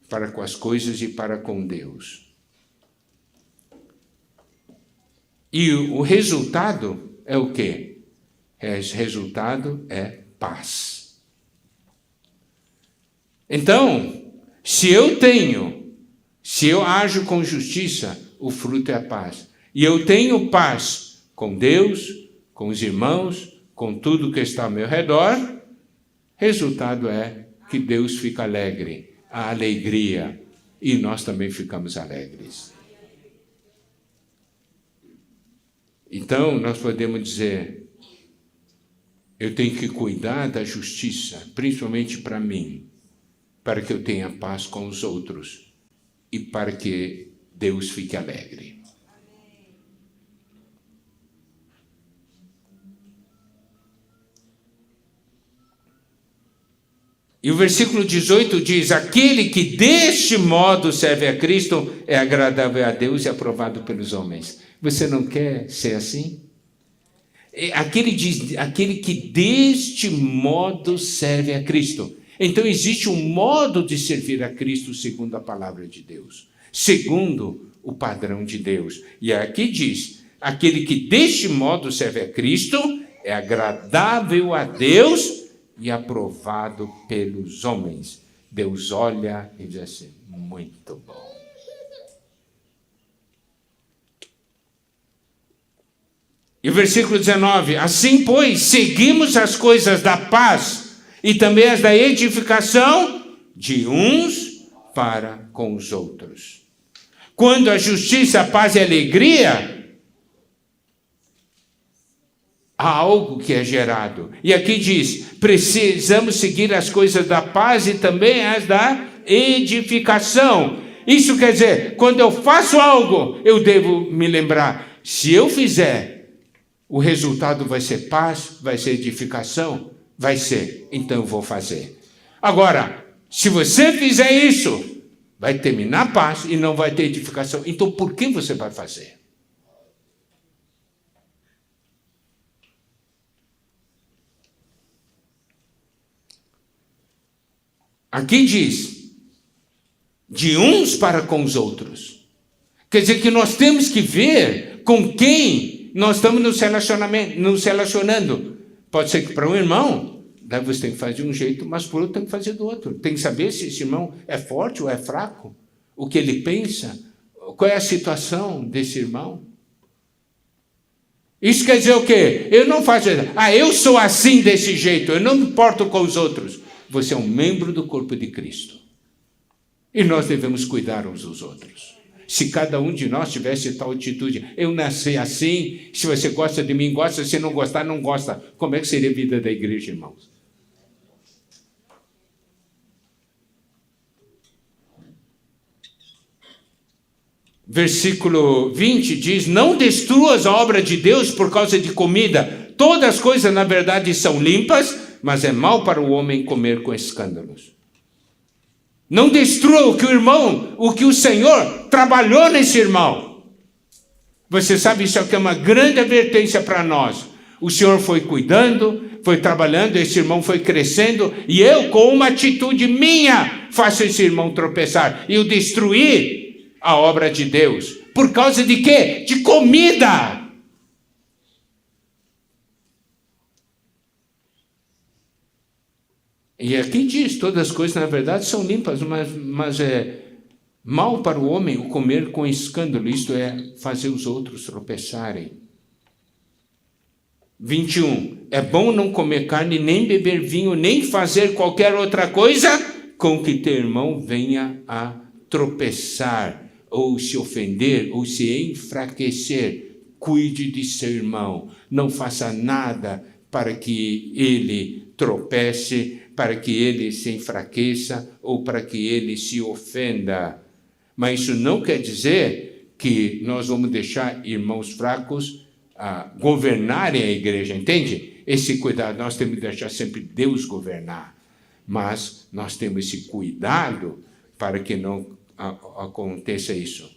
para com as coisas e para com Deus. E o resultado é o quê? O resultado é paz. Então, se eu ajo com justiça, o fruto é a paz. E eu tenho paz com Deus, com os irmãos, com tudo que está ao meu redor, resultado é que Deus fica alegre, a alegria, e nós também ficamos alegres. Então, nós podemos dizer, eu tenho que cuidar da justiça, principalmente para mim, para que eu tenha paz com os outros e para que Deus fique alegre. E o versículo 18 diz, aquele que deste modo serve a Cristo é agradável a Deus e aprovado pelos homens. Você não quer ser assim? Aquele que deste modo serve a Cristo. Então existe um modo de servir a Cristo segundo a palavra de Deus, segundo o padrão de Deus. E aqui diz, aquele que deste modo serve a Cristo é agradável a Deus e aprovado pelos homens. Deus olha e diz assim, muito bom. E o versículo 19, assim, pois, seguimos as coisas da paz e também as da edificação de uns para com os outros. Quando a justiça, a paz e a alegria, há algo que é gerado. E aqui diz, precisamos seguir as coisas da paz e também as da edificação. Isso quer dizer, quando eu faço algo, eu devo me lembrar, se eu fizer, o resultado vai ser paz, vai ser edificação, vai ser, então eu vou fazer. Agora, se você fizer isso, vai terminar a paz e não vai ter edificação. Então, por que você vai fazer? Aqui diz, de uns para com os outros. Quer dizer que nós temos que ver com quem nós estamos nos relacionando. Pode ser que para um irmão, daí você tem que fazer de um jeito, mas para o outro tem que fazer do outro. Tem que saber se esse irmão é forte ou é fraco, o que ele pensa, qual é a situação desse irmão. Isso quer dizer o quê? Eu não faço, eu sou assim desse jeito, eu não me importo com os outros. Você é um membro do corpo de Cristo. E nós devemos cuidar uns dos outros. Se cada um de nós tivesse tal atitude, eu nasci assim, se você gosta de mim, gosta, se não gostar, não gosta. Como é que seria a vida da igreja, irmãos? Versículo 20 diz, não destruas a obra de Deus por causa de comida. Todas as coisas, na verdade, são limpas, mas é mal para o homem comer com escândalos. Não destrua o que o Senhor trabalhou nesse irmão. Você sabe, isso aqui é uma grande advertência para nós. O Senhor foi cuidando, foi trabalhando, esse irmão foi crescendo, e eu, com uma atitude minha, faço esse irmão tropeçar. E eu destruí a obra de Deus. Por causa de quê? De comida. E aqui diz, todas as coisas na verdade são limpas, mas é mal para o homem o comer com escândalo, isto é, fazer os outros tropeçarem. 21, é bom não comer carne, nem beber vinho, nem fazer qualquer outra coisa com que teu irmão venha a tropeçar. ou se ofender, ou se enfraquecer, cuide de seu irmão. Não faça nada para que ele tropece, para que ele se enfraqueça, ou para que ele se ofenda. Mas isso não quer dizer que nós vamos deixar irmãos fracos governarem a igreja, entende? Esse cuidado, nós temos que deixar sempre Deus governar. Mas nós temos esse cuidado para que não aconteça isso.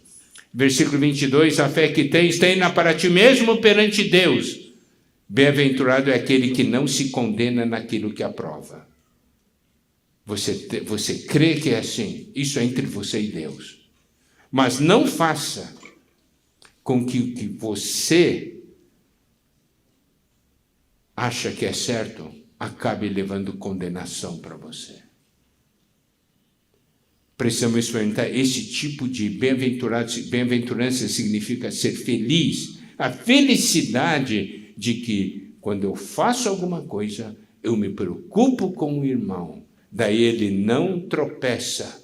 Versículo 22, a fé que tens, tenha para ti mesmo perante Deus. Bem-aventurado é aquele que não se condena naquilo que aprova. Você crê que é assim? Isso é entre você e Deus. Mas não faça com que o que você acha que é certo acabe levando condenação para você. Precisamos experimentar esse tipo de bem-aventurança significa ser feliz. A felicidade de que quando eu faço alguma coisa, eu me preocupo com o irmão, daí ele não tropeça.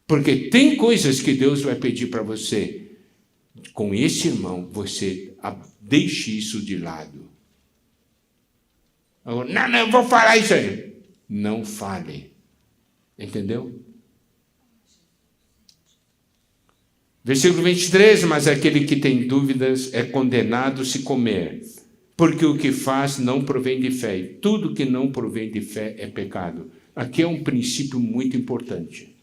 Porque tem coisas que Deus vai pedir para você. Com esse irmão, você deixe isso de lado. Não, eu vou falar isso aí. Não fale. Entendeu? Versículo 23, mas aquele que tem dúvidas é condenado se comer, porque o que faz não provém de fé, e tudo que não provém de fé é pecado. Aqui é um princípio muito importante.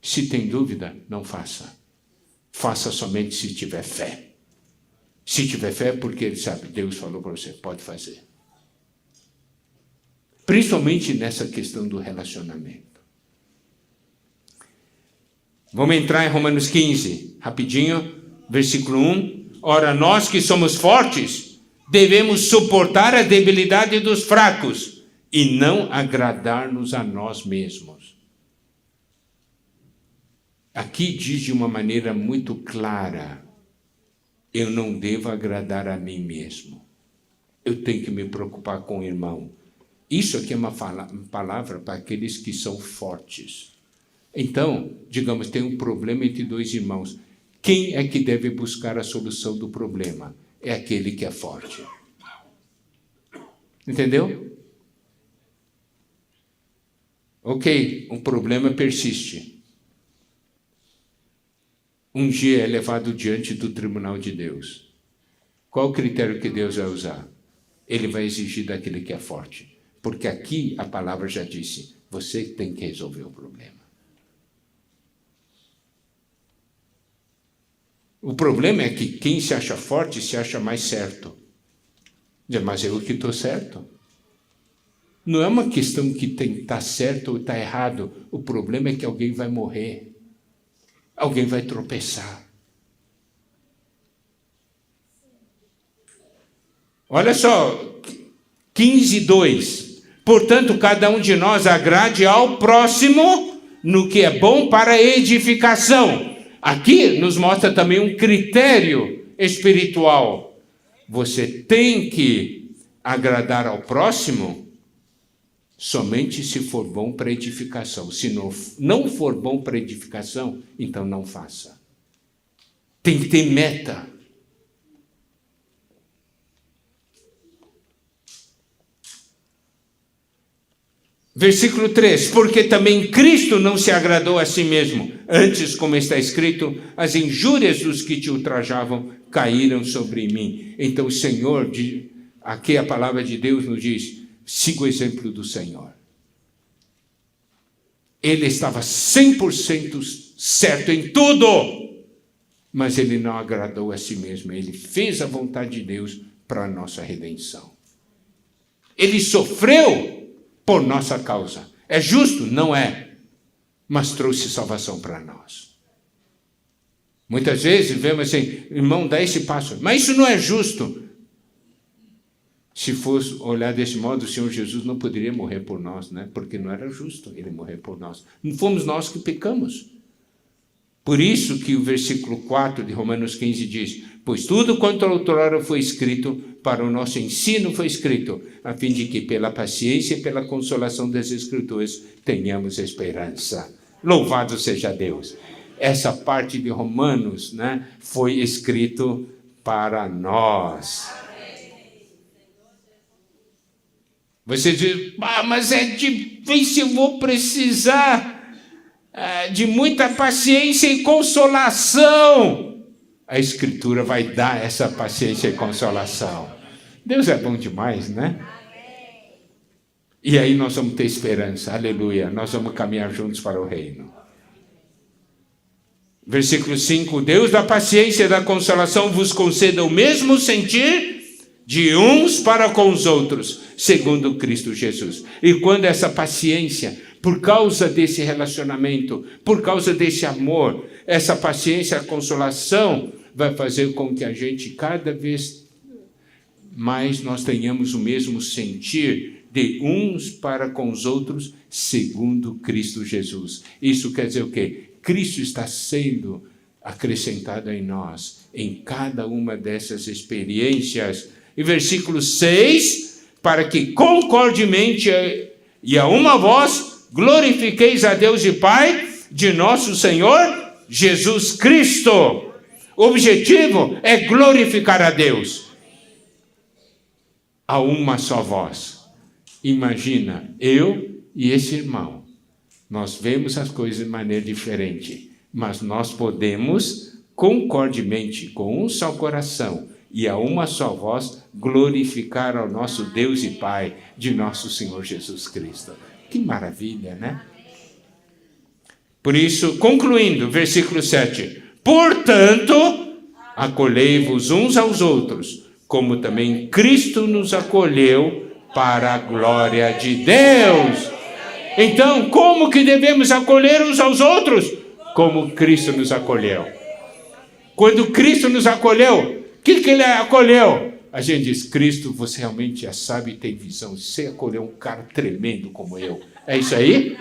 Se tem dúvida, não faça. Faça somente se tiver fé. Se tiver fé, porque ele sabe, Deus falou para você, pode fazer. Principalmente nessa questão do relacionamento. Vamos entrar em Romanos 15, rapidinho, versículo 1. Ora, nós que somos fortes, devemos suportar a debilidade dos fracos e não agradar-nos a nós mesmos. Aqui diz de uma maneira muito clara, eu não devo agradar a mim mesmo. Eu tenho que me preocupar com o irmão. Isso aqui é uma palavra para aqueles que são fortes. Então, digamos, tem um problema entre dois irmãos. Quem é que deve buscar a solução do problema? É aquele que é forte. Entendeu? Ok, um problema persiste. Um dia é levado diante do tribunal de Deus. Qual o critério que Deus vai usar? Ele vai exigir daquele que é forte. Porque aqui a palavra já disse, você tem que resolver o problema. O problema é que quem se acha forte se acha mais certo. Mas eu que estou certo. Não é uma questão que tem que estar certo ou está errado. O problema é que alguém vai morrer. Alguém vai tropeçar. Olha só, 15:2. Portanto, cada um de nós agrade ao próximo no que é bom para a edificação. Aqui nos mostra também um critério espiritual. Você tem que agradar ao próximo somente se for bom para edificação. Se não for bom para edificação, então não faça. Tem que ter meta. Versículo 3, porque também Cristo não se agradou a si mesmo. Antes, como está escrito, as injúrias dos que te ultrajavam caíram sobre mim. Então o Senhor, aqui a palavra de Deus nos diz, siga o exemplo do Senhor. Ele estava 100% certo em tudo, mas ele não agradou a si mesmo. Ele fez a vontade de Deus para a nossa redenção. Ele sofreu por nossa causa. É justo? Não é. Mas trouxe salvação para nós. Muitas vezes vemos assim, irmão, dá esse passo. Mas isso não é justo. Se fosse olhar desse modo, o Senhor Jesus não poderia morrer por nós, né? Porque não era justo ele morrer por nós. Não fomos nós que pecamos. Por isso que o versículo 4 de Romanos 15 diz, pois tudo quanto outrora foi escrito, para o nosso ensino foi escrito, a fim de que pela paciência e pela consolação das Escrituras tenhamos esperança. Louvado seja Deus. essa parte de Romanos, né, foi escrito para nós. Você diz, mas é difícil, eu vou precisar de muita paciência e consolação. A Escritura vai dar essa paciência e consolação. Deus é bom demais, né? E aí nós vamos ter esperança, aleluia, nós vamos caminhar juntos para o reino. Versículo 5, Deus da paciência e da consolação vos conceda o mesmo sentir de uns para com os outros, segundo Cristo Jesus. E quando essa paciência, por causa desse relacionamento, por causa desse amor, essa paciência, a consolação, vai fazer com que a gente cada vez mais nós tenhamos o mesmo sentir de uns para com os outros, segundo Cristo Jesus. Isso quer dizer o quê? Cristo está sendo acrescentado em nós, em cada uma dessas experiências. E versículo 6, para que concordemente e a uma voz glorifiqueis a Deus e Pai de nosso Senhor Jesus Cristo. O objetivo é glorificar a Deus. A uma só voz. Imagina, eu e esse irmão, nós vemos as coisas de maneira diferente, mas nós podemos, concordemente, com um só coração e a uma só voz, glorificar ao nosso Deus e Pai de nosso Senhor Jesus Cristo. Que maravilha, né? Por isso, concluindo, versículo 7, portanto, acolhei-vos uns aos outros, como também Cristo nos acolheu para a glória de Deus. Então, como que devemos acolher uns aos outros? Como Cristo nos acolheu. Quando Cristo nos acolheu, o que ele acolheu? A gente diz, Cristo, você realmente já sabe e tem visão. Você acolheu um cara tremendo como eu. É isso aí?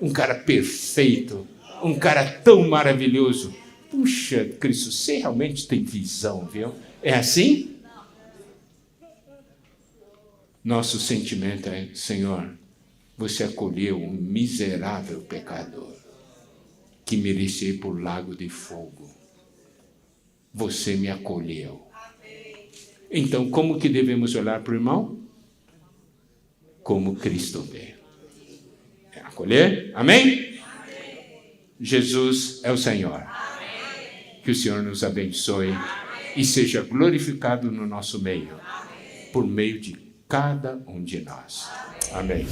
Um cara perfeito. Um cara tão maravilhoso. Puxa, Cristo, você realmente tem visão, viu? É assim? Nosso sentimento é, Senhor, você acolheu um miserável pecador que merecia ir para o lago de fogo. Você me acolheu. Então, como que devemos olhar para o irmão? Como Cristo vê. Acolher? Amém? Jesus é o Senhor. Que o Senhor nos abençoe e seja glorificado no nosso meio, por meio de cada um de nós. Amém.